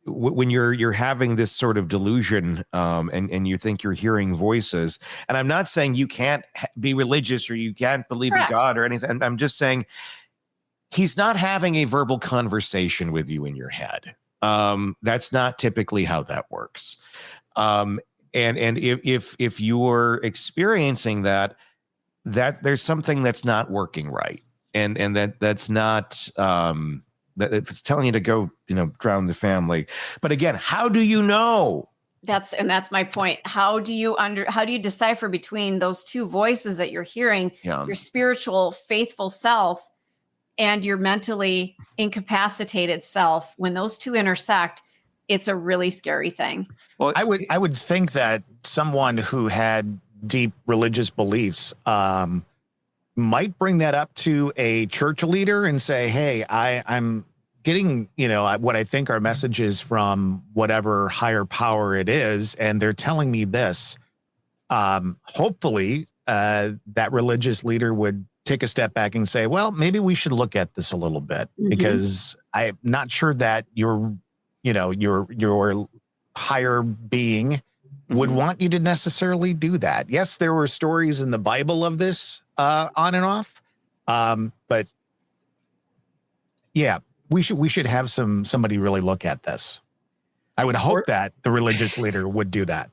when you're having this sort of delusion, and you think you're hearing voices, and I'm not saying you can't be religious or you can't believe in God or anything. I'm just saying, he's not having a verbal conversation with you in your head. That's not typically how that works. And if you're experiencing that there's something that's not working right, and that's not that it's telling you to go, drown the family. But again, how do you know? That's my point. How do you decipher between those two voices that you're hearing, your spiritual, faithful self and your mentally incapacitated self? When those two intersect, it's a really scary thing. Well, I would think that someone who had deep religious beliefs might bring that up to a church leader and say, hey, I'm getting, what I think are messages from whatever higher power it is, and they're telling me this. Hopefully, that religious leader would take a step back and say, well, maybe we should look at this a little bit, because I'm not sure that your higher being would want you to necessarily do that. Yes, there were stories in the Bible of this on and off. But yeah, we should have somebody really look at this. I would hope that the religious leader would do that.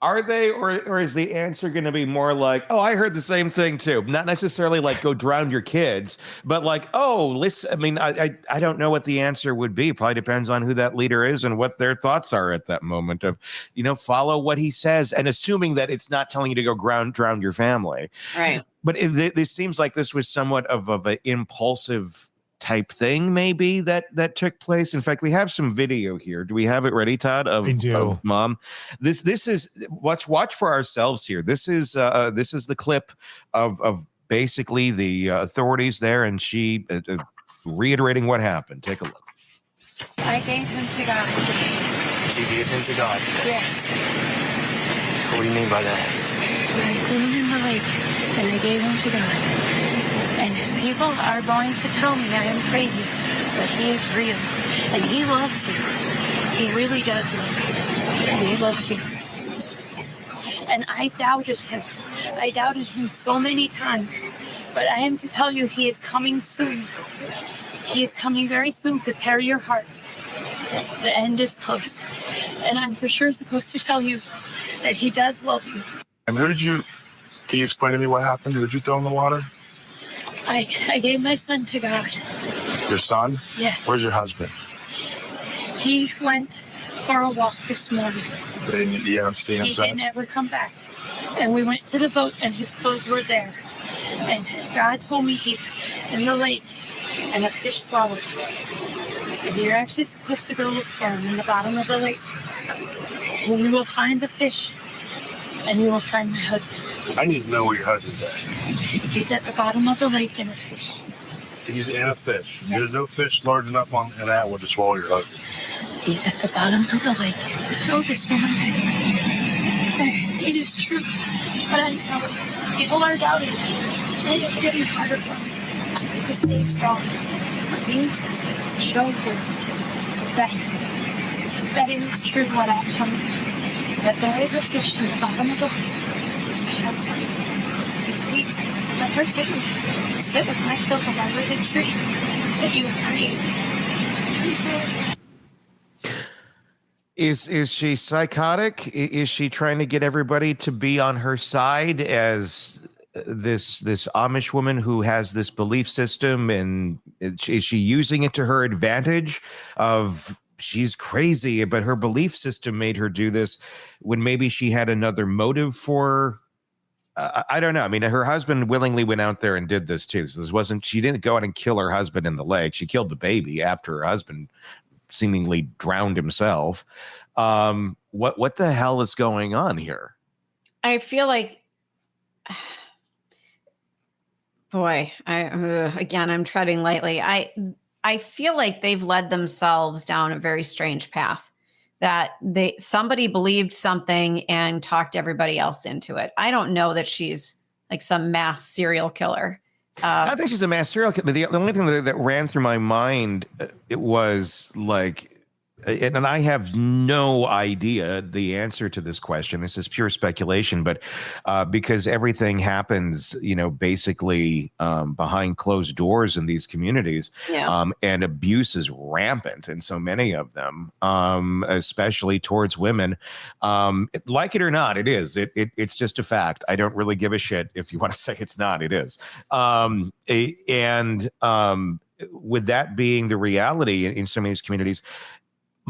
Are they, or is the answer going to be more like, oh, I heard the same thing too? Not necessarily like go drown your kids, but like, oh, listen. I mean, I don't know what the answer would be. Probably depends on who that leader is and what their thoughts are at that moment of, follow what he says, and assuming that it's not telling you to go drown your family. Right. But this seems like this was somewhat of an impulsive type thing, maybe that took place. In fact, we have some video here. Do we have it ready, Todd? We do. Of Mom. This is watch for ourselves here. This is the clip of basically the authorities there, and she reiterating what happened. Take a look. I gave him to God. You gave him to God? Yes. What do you mean by that? I threw him in the lake, and I gave him to God. And people are going to tell me I am crazy, but he is real, and he loves you. He really does love you, and he loves you. And I doubted him. I doubted him so many times, but I am to tell you he is coming soon. He is coming very soon. Prepare your hearts. The end is close, and I'm for sure supposed to tell you that he does love you. And can you explain to me what happened? Who did you throw in the water? I gave my son to God. Your son? Yes. Where's your husband? He went for a walk this morning. You haven't seen him He since? did never come back. And we went to the boat and his clothes were there. And God told me he's in the lake and a fish swallowed him. And you're actually supposed to go look for him in the bottom of the lake. And you will find the fish. And you will find my husband. I need to know where your husband's at. He's at the bottom of the lake in a fish. He's in a fish. Yes. There's no fish large enough in Atwood to swallow your husband. He's at the bottom of the lake. Show this woman. It is true. But I'm telling you, people are doubting me. It is getting harder for me to stay strong. Please show her that it is true what I'm telling you. That there is a fish in the bottom of the lake. Please, let her sit with my children under the tree that you created. Is she psychotic? Is she trying to get everybody to be on her side as this Amish woman who has this belief system, and is she using it to her advantage of she's crazy, but her belief system made her do this when maybe she had another motive for, I don't know. I mean, her husband willingly went out there and did this too. So she didn't go out and kill her husband in the lake. She killed the baby after her husband seemingly drowned himself. What the hell is going on here? I feel like, boy, I'm treading lightly. I feel like they've led themselves down a very strange path, that somebody believed something and talked everybody else into it. I don't know that she's like some mass serial killer. I think she's a mass serial killer. The only thing that ran through my mind, it was like, and I have no idea the answer to this question. This is pure speculation, but because everything happens, basically behind closed doors in these communities, and abuse is rampant in so many of them, especially towards women. Like it or not, it is. It's just a fact. I don't really give a shit if you want to say it's not. It is. With that being the reality in some of these communities,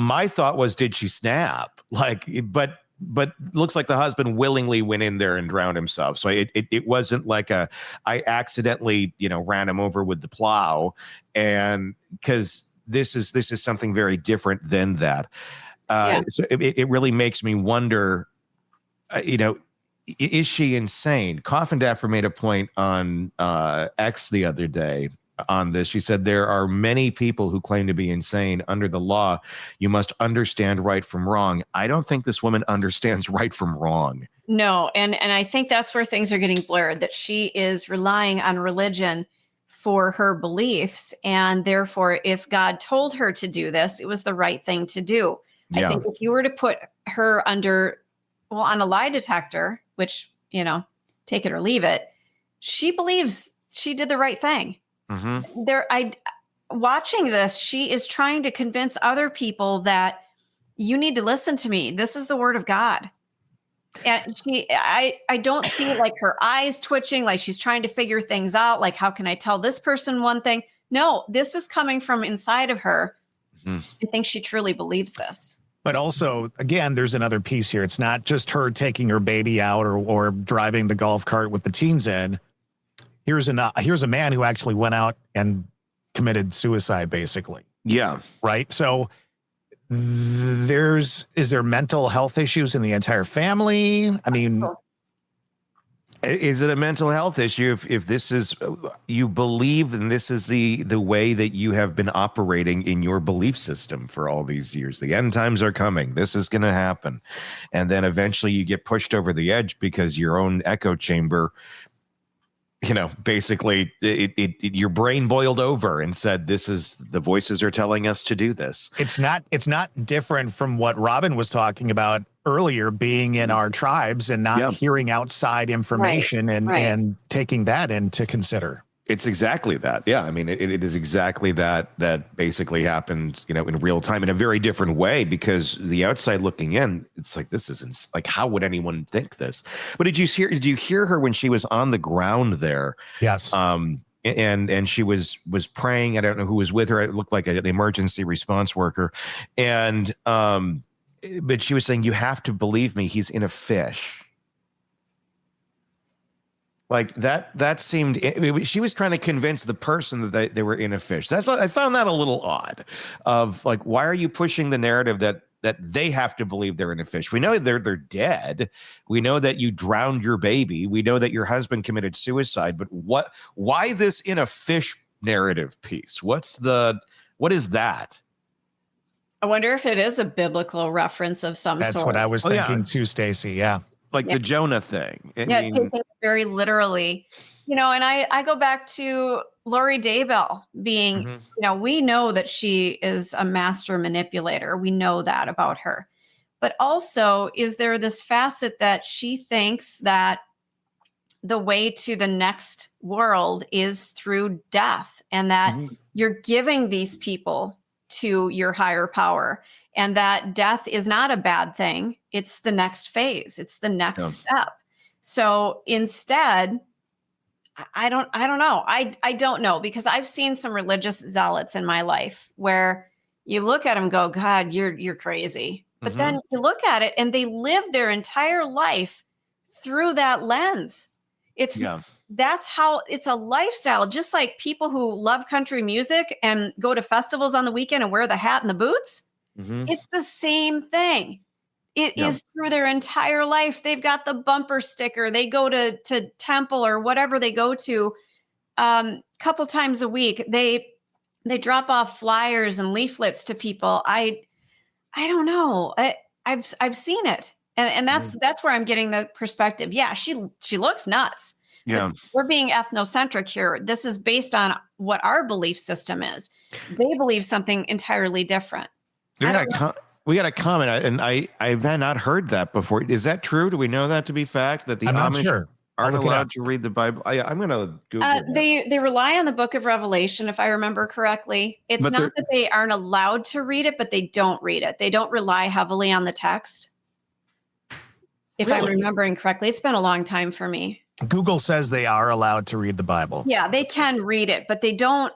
my thought was, did she snap? But looks like the husband willingly went in there and drowned himself. So it wasn't like I accidentally, ran him over with the plow, and because this is something very different than that. So it really makes me wonder, is she insane? Coffin Daffer made a point on X the other day on this. She said there are many people who claim to be insane. Under the law, you must understand right from wrong. I don't think this woman understands right from wrong. No, and I think that's where things are getting blurred, that she is relying on religion for her beliefs, and therefore if God told her to do this, it was the right thing to do. I think if you were to put her on a lie detector, which, take it or leave it, she believes she did the right thing. Mm-hmm. Watching this, she is trying to convince other people that you need to listen to me. This is the word of God. And I don't see like her eyes twitching, like she's trying to figure things out. Like, how can I tell this person one thing? No, this is coming from inside of her. I think she truly believes this. But also, again, there's another piece here. It's not just her taking her baby out or driving the golf cart with the teens in. Here's a man who actually went out and committed suicide, basically. Yeah. Right. So is there mental health issues in the entire family? I mean, is it a mental health issue if this is you believe and this is the way that you have been operating in your belief system for all these years? The end times are coming. This is going to happen. And then eventually you get pushed over the edge because your own echo chamber, basically your brain boiled over and said, this is the voices are telling us to do this. It's not different from what Robin was talking about earlier, being in our tribes and not hearing outside information and taking that into consider. It's exactly that. Yeah. I mean, it is exactly that basically happened, in real time in a very different way, because the outside looking in, it's like, this isn't like, how would anyone think this? But did you hear her when she was on the ground there? Yes. And she was praying. I don't know who was with her. It looked like an emergency response worker. And, but she was saying, you have to believe me. He's in a fish. Like that seemed, she was trying to convince the person that they were in a fish. That's what I found that a little odd of, like, why are you pushing the narrative that they have to believe they're in a fish? We know they're dead. We know that you drowned your baby. We know that your husband committed suicide, but why this in a fish narrative piece? What is that? I wonder if it is a biblical reference of some sort. That's what I was thinking too, Stacy. Yeah. Like the Jonah thing. Taking it very literally, and I go back to Lori Daybell being, we know that she is a master manipulator. We know that about her. But also, is there this facet that she thinks that the way to the next world is through death, and that you're giving these people to your higher power, and that death is not a bad thing. It's the next phase. It's the next step. So instead, I don't know. I don't know, because I've seen some religious zealots in my life where you look at them and go, God, you're crazy. But then you look at it and they live their entire life through that lens. That's how it's a lifestyle, just like people who love country music and go to festivals on the weekend and wear the hat and the boots. It's the same thing. It is through their entire life. They've got the bumper sticker. They go to temple or whatever they go to couple times a week. They drop off flyers and leaflets to people. I don't know. I've seen it. And that's where I'm getting the perspective. Yeah, she looks nuts. Yeah. We're being ethnocentric here. This is based on what our belief system is. They believe something entirely different. We got a comment, and I've not heard that before. Is that true? Do we know that to be fact, that the Amish aren't allowed to read the Bible? I'm going to Google they rely on the book of Revelation, if I remember correctly. It's not that they aren't allowed to read it, but they don't read it. They don't rely heavily on the text. If I'm remembering correctly, it's been a long time for me. Google says they are allowed to read the Bible. Yeah, they can read it, but they don't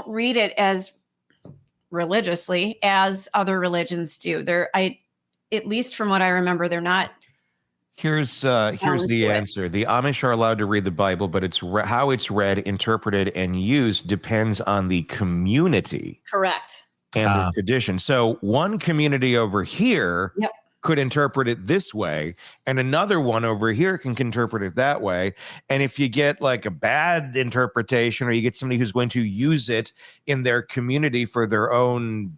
read it as religiously as other religions do. At least from what I remember, they're not. Here's the answer. The Amish are allowed to read the Bible, but it's how it's read, interpreted, and used depends on the community. Correct. And the tradition. So one community over here could interpret it this way, and another one over here can interpret it that way. And if you get like a bad interpretation, or you get somebody who's going to use it in their community for their own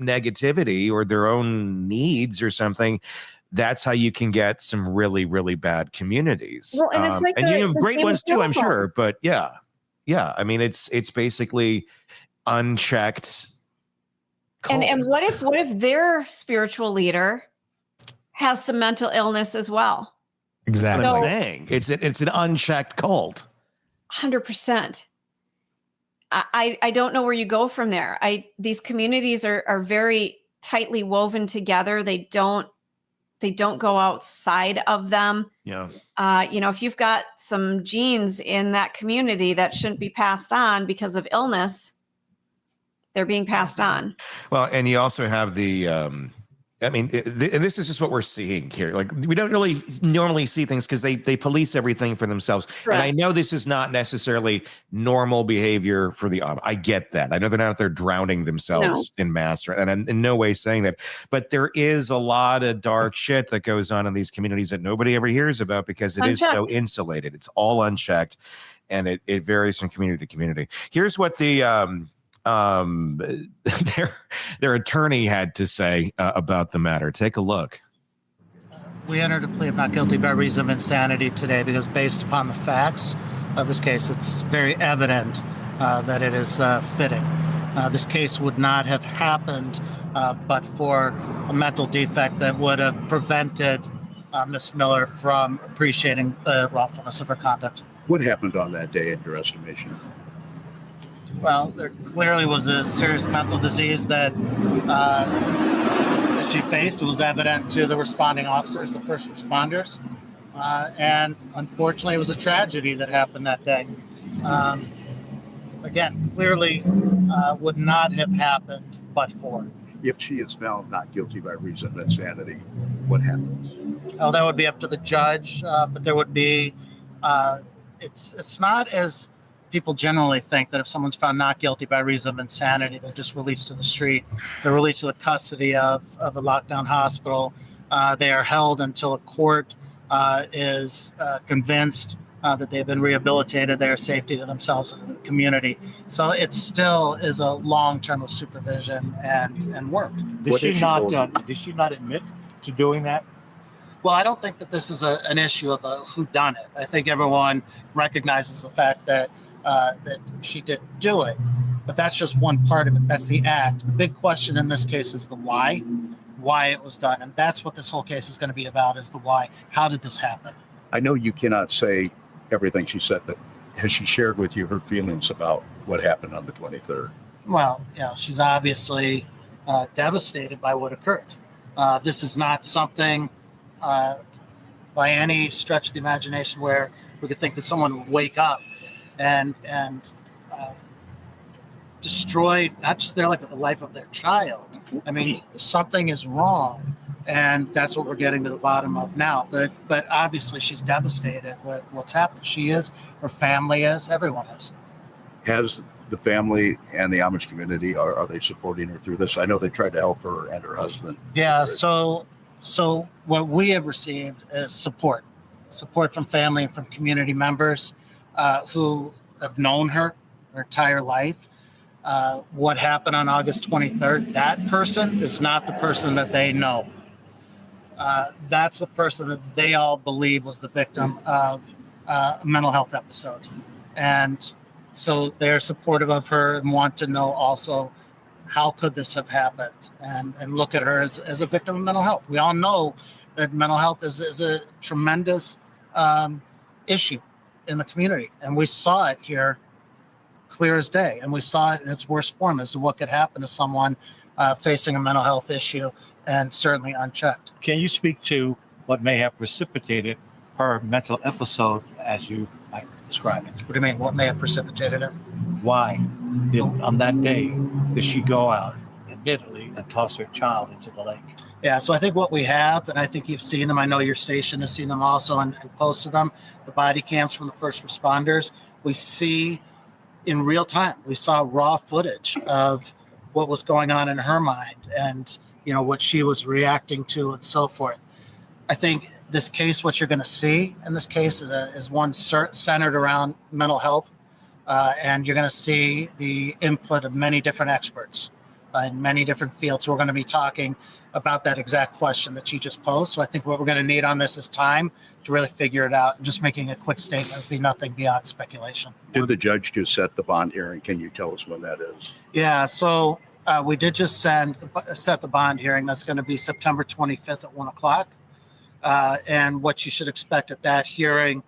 negativity or their own needs or something, that's how you can get some really, really bad communities. Well, and it's like and you have great ones too, I'm sure. But yeah. I mean, it's basically unchecked. And what if their spiritual leader has some mental illness as well? Exactly. That's what I'm saying. It's an unchecked cult. 100%. I don't know where you go from there. These communities are very tightly woven together. They don't They don't go outside of them. Yeah. If you've got some genes in that community that shouldn't be passed on because of illness, they're being passed on. Well, and you also have the, and this is just what we're seeing here. Like, we don't really normally see things because they police everything for themselves. Correct. And I know this is not necessarily normal behavior for the Amish. I get that. I know they're not out there drowning themselves in mass, and I'm in no way saying that. But there is a lot of dark shit that goes on in these communities that nobody ever hears about because it is so insulated. It's all unchecked, and it varies from community to community. Here's what the their attorney had to say about the matter. Take a look. We entered a plea of not guilty by reason of insanity today because based upon the facts of this case, it's very evident that it is fitting. This case would not have happened but for a mental defect that would have prevented Ms. Miller from appreciating the wrongfulness of her conduct. What happened on that day in your estimation? Well, there clearly was a serious mental disease that she faced. It was evident to the responding officers, the first responders. And unfortunately, it was a tragedy that happened that day. Again, clearly would not have happened but for. If she is found not guilty by reason of insanity, what happens? Oh, that would be up to the judge, but there would be, it's not as people generally think that if someone's found not guilty by reason of insanity, they're just released to the street. They're released to the custody of a lockdown hospital. They are held until a court is convinced that they've been rehabilitated, their safety to themselves and to the community. So it still is a long term of supervision and work. Did she not admit to doing that? Well, I don't think that this is an issue of a whodunit. I think everyone recognizes the fact that she didn't do it, but that's just one part of it. That's the act. The big question in this case is the why it was done. And that's what this whole case is going to be about, is the why. How did this happen? I know you cannot say everything she said, but has she shared with you her feelings about what happened on the 23rd? Well, she's obviously devastated by what occurred. This is not something by any stretch of the imagination where we could think that someone would wake up and destroy not just their life, but the life of their child. I mean, something is wrong, and that's what we're getting to the bottom of now. But obviously, she's devastated with what's happened. She is, her family is, everyone is. Has the family and the Amish community, are they supporting her through this? I know they tried to help her and her husband. Yeah, so what we have received is support from family and from community members who have known her entire life. What happened on August 23rd, that person is not the person that they know. That's the person that they all believe was the victim of a mental health episode. And so they're supportive of her and want to know also how could this have happened, and look at her as a victim of mental health. We all know that mental health is a tremendous issue in the community. And we saw it here clear as day. And we saw it in its worst form as to what could happen to someone facing a mental health issue, and certainly unchecked. Can you speak to what may have precipitated her mental episode as you might describe it? What do you mean? What may have precipitated it? Why on that day did she go out, admittedly, and toss her child into the lake? Yeah, so I think what we have, and I think you've seen them, I know your station has seen them also and posted them, the body cams from the first responders. We see in real time, we saw raw footage of what was going on in her mind and, what she was reacting to and so forth. I think this case, what you're going to see in this case is one centered around mental health. And you're going to see the input of many different experts in many different fields who are going to be talking about that exact question that you just posed. So I think what we're going to need on this is time to really figure it out, and just making a quick statement would be nothing beyond speculation. Did the judge just set the bond hearing? Can you tell us when that is? Yeah, so we did just set the bond hearing. That's going to be September 25th at 1 o'clock. And what you should expect at that hearing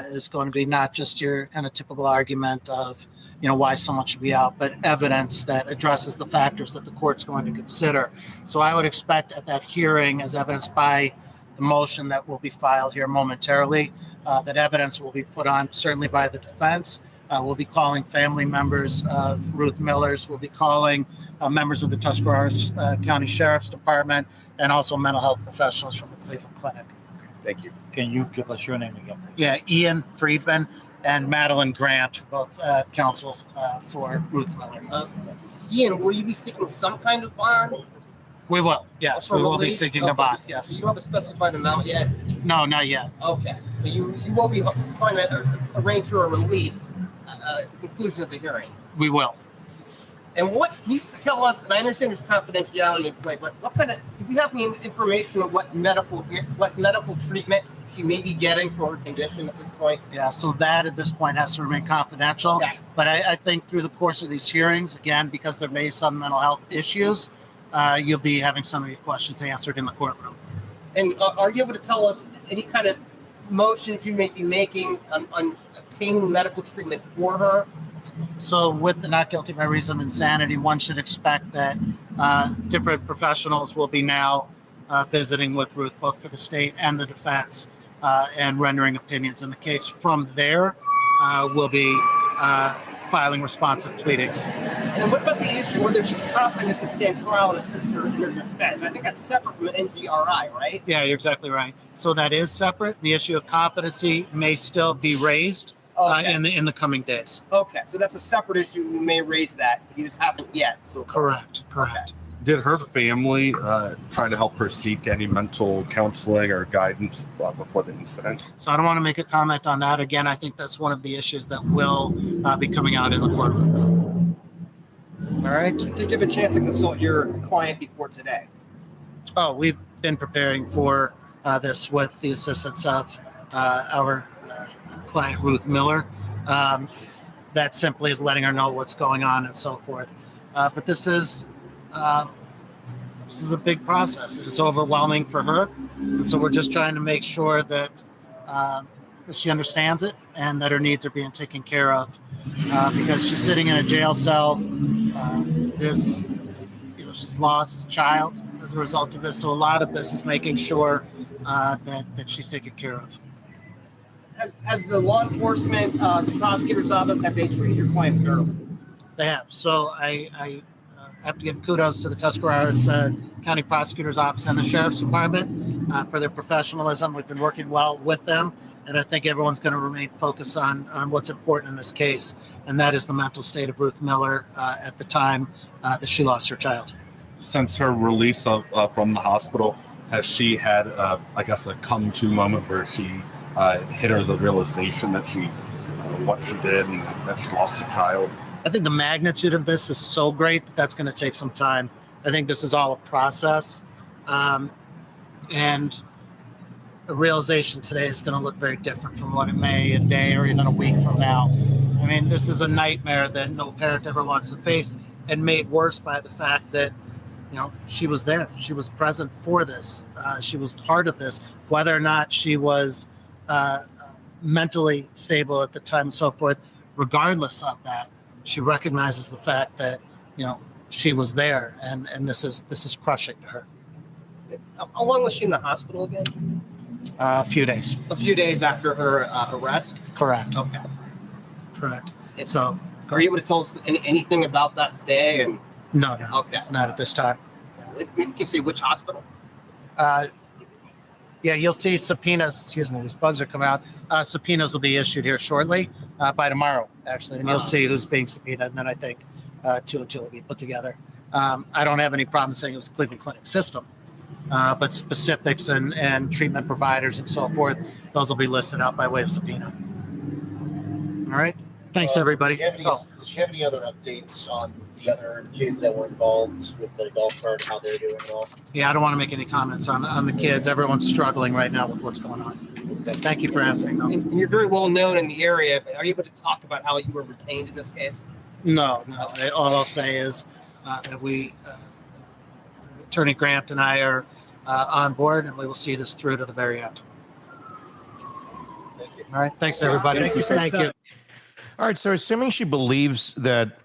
is going to be not just your kind of typical argument of, why someone should be out, but evidence that addresses the factors that the court's going to consider. So I would expect at that hearing, as evidenced by the motion that will be filed here momentarily, that evidence will be put on certainly by the defense. We'll be calling family members of Ruth Miller's. We'll be calling members of the Tuscarawas County Sheriff's Department and also mental health professionals from the Cleveland Clinic. Thank you. Can you give us your name again? Yeah, Ian Friedman and Madeline Grant, both counsel for Ruth Miller. Ian, will you be seeking some kind of bond? We will, yes. We will be seeking a bond, yes. You have a specified amount yet? No, not yet. Okay. But you will be trying to arrange for a release at the conclusion of the hearing. We will. And what can you tell us, and I understand there's confidentiality in play, but what kind of, do we have any information of what medical treatment she may be getting for her condition at this point? Yeah, so that at this point has to remain confidential. Okay. But I think through the course of these hearings, again, because they're based on mental health issues, you'll be having some of your questions answered in the courtroom. And are you able to tell us any kind of motions you may be making on obtaining medical treatment for her? So with the not guilty by reason of insanity, one should expect that different professionals will be now visiting with Ruth, both for the state and the defense, and rendering opinions in the case. From there, we'll be filing responsive pleadings. And then what about the issue whether she's competent to stand trial and assist her in her defense? I think that's separate from an NGRI, right? Yeah, you're exactly right. So that is separate. The issue of competency may still be raised in the coming days. Okay, so that's a separate issue. We may raise that, but you just haven't yet. So correct. Okay. Did her family try to help her seek any mental counseling or guidance before the incident? So I don't want to make a comment on that. Again, I think that's one of the issues that will be coming out in the courtroom. All right. Did you have a chance to consult your client before today? Oh, we've been preparing for this with the assistance of our client, Ruth Miller. That simply is letting her know what's going on and so forth. But this is a big process. It's overwhelming for her. And so we're just trying to make sure that she understands it and that her needs are being taken care of. Because she's sitting in a jail cell. She's lost a child as a result of this. So a lot of this is making sure that she's taken care of. As the law enforcement, the prosecutor's office, have they treated your client fairly? They have. So I have to give kudos to the Tuscarawas County Prosecutor's Office and the Sheriff's Department for their professionalism. We've been working well with them, and I think everyone's going to remain focused on what's important in this case, and that is the mental state of Ruth Miller at the time that she lost her child. Since her release from the hospital, has she had, a come-to moment where she hit her the realization that what she did and that she lost her child? I think the magnitude of this is so great that that's going to take some time. I think this is all a process. And the realization today is going to look very different from what it may a day or even a week from now. I mean, this is a nightmare that no parent ever wants to face, and made worse by the fact that, she was there. She was present for this. She was part of this. Whether or not she was mentally stable at the time and so forth, regardless of that, she recognizes the fact that, she was there, and this is crushing to her. How long was she in the hospital again? A few days. A few days after her arrest? Correct. Okay. Correct. So, are you able to tell us anything about that stay? And No. Okay. Not at this time. You can say which hospital? Yeah, you'll see subpoenas. Excuse me, these bugs are coming out. Subpoenas will be issued here shortly, by tomorrow, actually, and you'll see who's being subpoenaed. And then I think two and two will be put together. I don't have any problem saying it was Cleveland Clinic system, but specifics and treatment providers and so forth, those will be listed out by way of subpoena. All right. Thanks, everybody. Did you have any other updates on the other kids that were involved with the golf cart, how they're doing at all? Yeah, I don't want to make any comments on the kids. Everyone's struggling right now with what's going on. Thank you for asking, though. And you're very well known in the area. Are you able to talk about how you were retained in this case? No. All I'll say is that Attorney Grant and I are on board, and we will see this through to the very end. Thank you. All right. Thanks, everybody. Thank you. All right. So assuming she believes that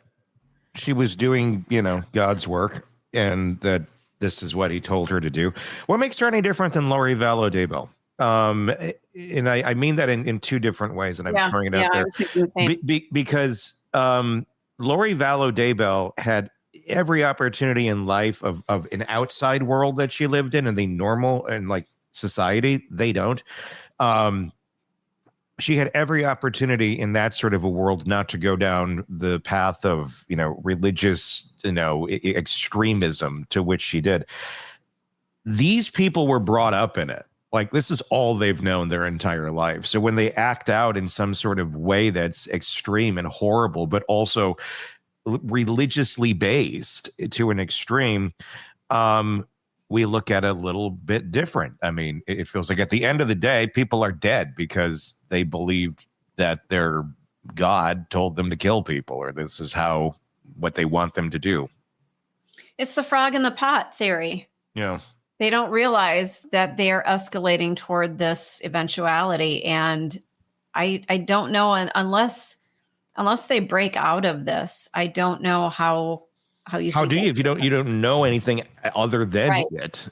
she was doing, God's work and that this is what he told her to do. What makes her any different than Lori Vallow Daybell? And I mean that in two different ways, and I'm throwing it out there. I was thinking the same. Because Lori Vallow Daybell had every opportunity in life of an outside world that she lived in, and the normal and like society, they don't. She had every opportunity in that sort of a world not to go down the path of, religious, extremism to which she did. These people were brought up in it. Like, this is all they've known their entire life. So when they act out in some sort of way that's extreme and horrible, but also religiously based to an extreme, we look at it a little bit different. I mean, it feels like at the end of the day, people are dead because they believed that their God told them to kill people, or this is what they want them to do. It's the frog in the pot theory. Yeah. They don't realize that they are escalating toward this eventuality. And I don't know, unless they break out of this, I don't know how you if you don't know anything other than it,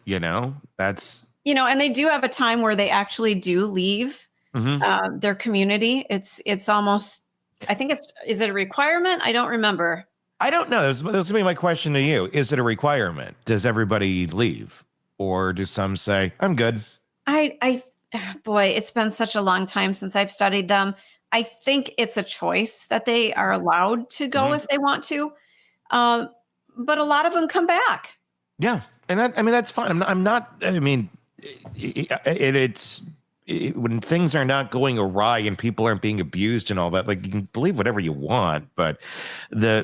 that's and they do have a time where they actually do leave their community. It's almost, I think is it a requirement? I don't remember. I don't know. That's going to be my question to you. Is it a requirement? Does everybody leave, or do some say, I'm good? Boy, it's been such a long time since I've studied them. I think it's a choice that they are allowed to go if they want to. But a lot of them come back. Yeah. And that's fine. When things are not going awry and people aren't being abused and all that, like, you can believe whatever you want, but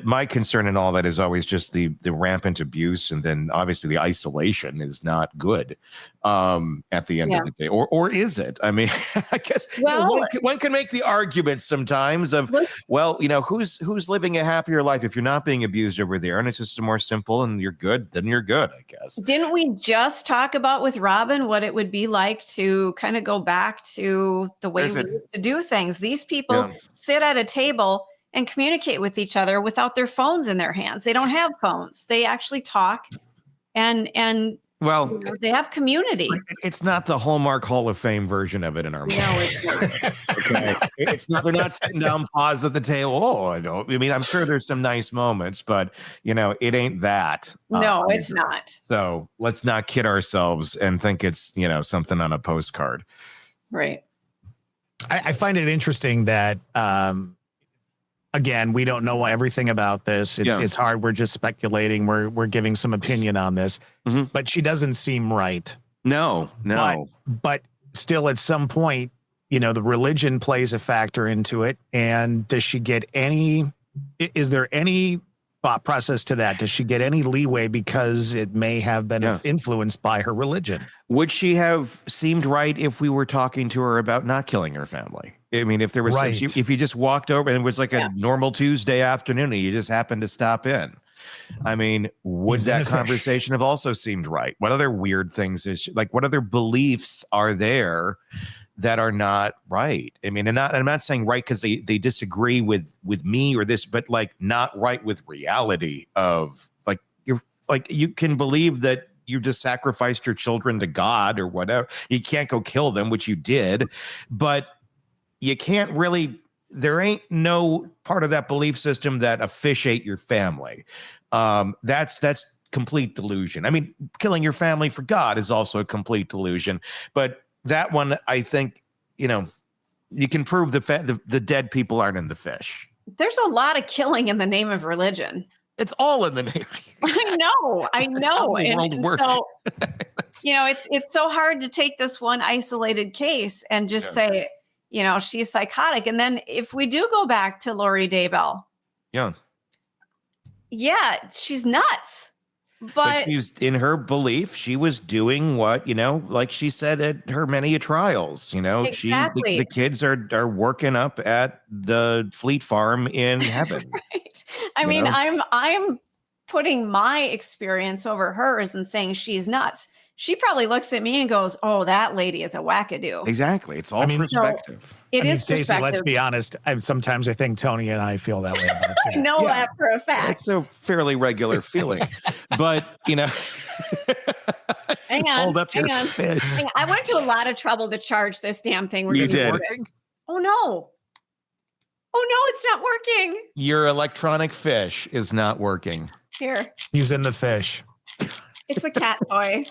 my concern in all that is always just the rampant abuse, and then obviously the isolation is not good at the end of the day, or is it? I mean, I guess one can make the argument sometimes of, who's living a happier life if you're not being abused over there, and it's just more simple, and you're good, then you're good, I guess. Didn't we just talk about with Robin what it would be like to kind of go back to the way we used to do things? These people sit at a table and communicate with each other without their phones in their hands. They don't have phones. They actually talk and they have community. It's not the Hallmark Hall of Fame version of it in our mind. No, it's not. Okay. It's not. They're not sitting down, pause at the table. Oh, I mean, I'm sure there's some nice moments, but it ain't that. No, it's not. So let's not kid ourselves and think it's something on a postcard. Right. I find it interesting that again, we don't know everything about this. It's hard. We're just speculating. We're giving some opinion on this, but she doesn't seem right. No. But still, at some point, the religion plays a factor into it. And does she get is there any thought process to that? Does she get any leeway because it may have been influenced by her religion? Would she have seemed right if we were talking to her about not killing her family? I mean, if there was, if you just walked over and it was like a normal Tuesday afternoon and you just happened to stop in, I mean, would that conversation have also seemed right? What other weird things what other beliefs are there that are not right? I mean, I'm not saying right because they disagree with me or this, but like not right with reality of you can believe that you just sacrificed your children to God or whatever. You can't go kill them, which you did, but you can't really, there ain't no part of that belief system that officiate your family. That's complete delusion. I mean, killing your family for God is also a complete delusion, but that one, I think, you can prove the dead people aren't in the fish. There's a lot of killing in the name of religion. It's all in the name. I know. The world works. So, it's so hard to take this one isolated case and just say, she's psychotic. And then if we do go back to Lori Daybell, she's nuts. But she's, in her belief, she was doing what, like she said at her many trials, exactly. The kids are working up at the Fleet Farm in heaven. Right. I mean, I'm putting my experience over hers and saying she's nuts. she probably looks at me and goes, "Oh, that lady is a wackadoo." Exactly. It's all perspective. It is Stacey, perspective. let's be honest. Sometimes I think Tony and I feel that way about it, I know that for a fact. It's a fairly regular feeling. But, Hang on. hold up your Hang on. fish. Hang on. I went to a lot of trouble to charge this damn thing. You did. Oh, no. Oh, no, it's not working. Your electronic fish is not working. Here. He's in the fish. It's a cat toy.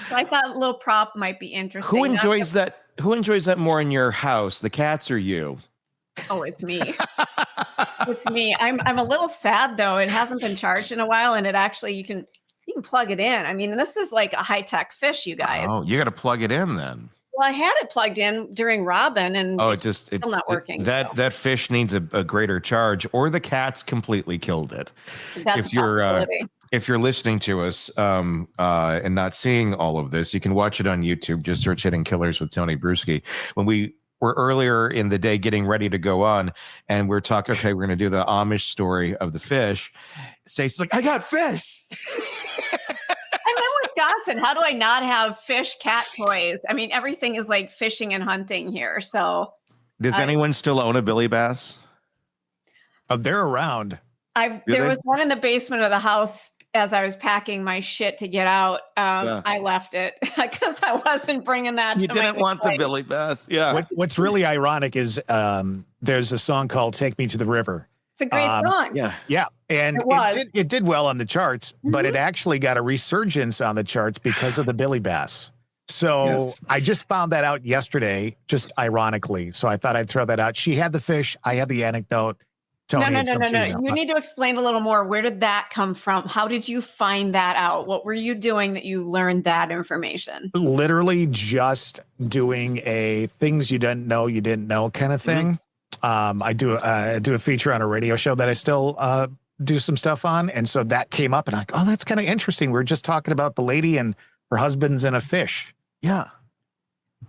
So I thought a little prop might be interesting. Who enjoys that? Who enjoys that more in your house, the cats or you? Oh, it's me. It's me. I'm a little sad though. It hasn't been charged in a while, and it actually you can plug it in. I mean, this is like a high-tech fish, you guys. Oh, you got to plug it in then. Well, I had it plugged in during Robin, and it's still not working. That fish needs a greater charge, or the cats completely killed it. That's a possibility. If you're listening to us and not seeing all of this, you can watch it on YouTube. Just search Hidden Killers with Tony Bruschi. When we were earlier in the day getting ready to go on, and we're talking, okay, we're going to do the Amish story of the fish. Stacey's like, I got fish. I'm in Wisconsin. How do I not have fish cat toys? I mean, everything is like fishing and hunting here. So does anyone still own a Billy Bass? Oh, they're around. There was one in the basement of the house. As I was packing my shit to get out, I left it because I wasn't bringing that. You didn't want the Billy Bass. Yeah. What's really ironic is there's a song called "Take Me to the River." It's a great song. Yeah, and it did well on the charts, but it actually got a resurgence on the charts because of the Billy Bass. So I just found that out yesterday, just ironically. So I thought I'd throw that out. She had the fish. I had the anecdote. No. You need to explain a little more. Where did that come from? How did you find that out? What were you doing that you learned that information? Literally just doing a things you didn't know kind of thing. I do a feature on a radio show that I still do some stuff on. And so that came up and I'm like, oh, that's kind of interesting. We're just talking about the lady and her husband's in a fish. Yeah.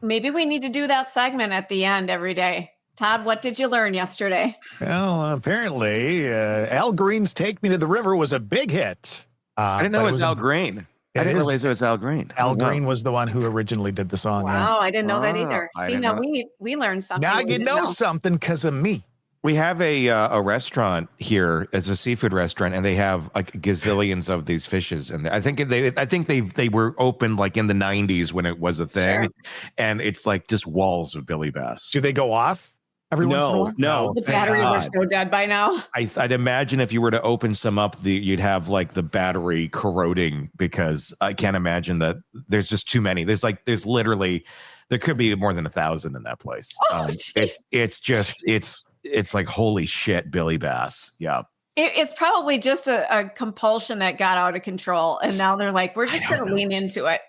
Maybe we need to do that segment at the end every day. Todd, what did you learn yesterday? Well, apparently, Al Green's "Take Me to the River" was a big hit. I didn't know it was Al Green. I didn't realize it was Al Green. Al Green was the one who originally did the song. Wow, I didn't know that either. See, now we learned something. Now you know something because of me. We have a restaurant here as a seafood restaurant, and they have like gazillions of these fishes. And I think they were opened like in the 90s when it was a thing, and it's like just walls of Billy Bass. Do they go off? No. The batteries are so dead by now. I'd imagine if you were to open some up, you'd have like the battery corroding because I can't imagine that there's just too many. There could be more than 1,000 in that place. It's like, holy shit, Billy Bass. Yeah. It's probably just a compulsion that got out of control. And now they're like, we're just going to lean into it.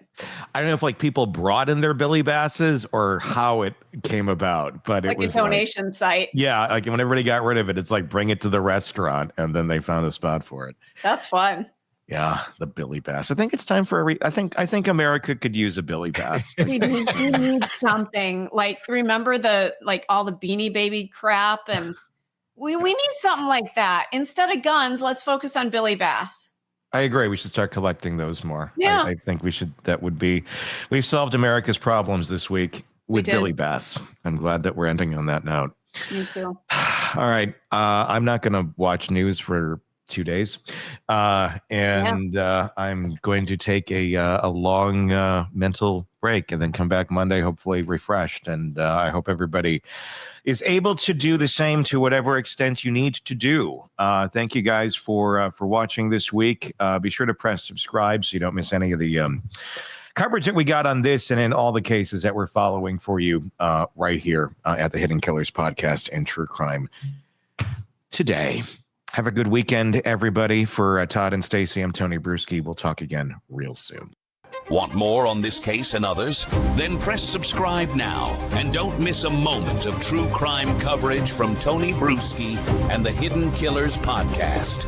I don't know if like people brought in their Billy Basses or how it came about, but it's like a donation site. Yeah. Like when everybody got rid of it, it's like bring it to the restaurant and then they found a spot for it. That's fun. Yeah. The Billy Bass. I think it's time for I think America could use a Billy Bass. we need something like, remember all the Beanie Baby crap and we need something like that. Instead of guns, let's focus on Billy Bass. I agree. We should start collecting those more. Yeah. I think we should. We've solved America's problems this week with Billy Bass. I'm glad that we're ending on that note. Me too. All right. I'm not going to watch news for 2 days. I'm going to take a long mental break and then come back Monday, hopefully refreshed. And I hope everybody is able to do the same to whatever extent you need to do. Thank you guys for watching this week. Be sure to press subscribe so you don't miss any of the coverage that we got on this and in all the cases that we're following for you right here at the Hidden Killers Podcast and True Crime Today. Have a good weekend, everybody. For Todd and Stacey, I'm Tony Bruschi. We'll talk again real soon. Want more on this case and others? Then press subscribe now and don't miss a moment of true crime coverage from Tony Bruschi and the Hidden Killers Podcast.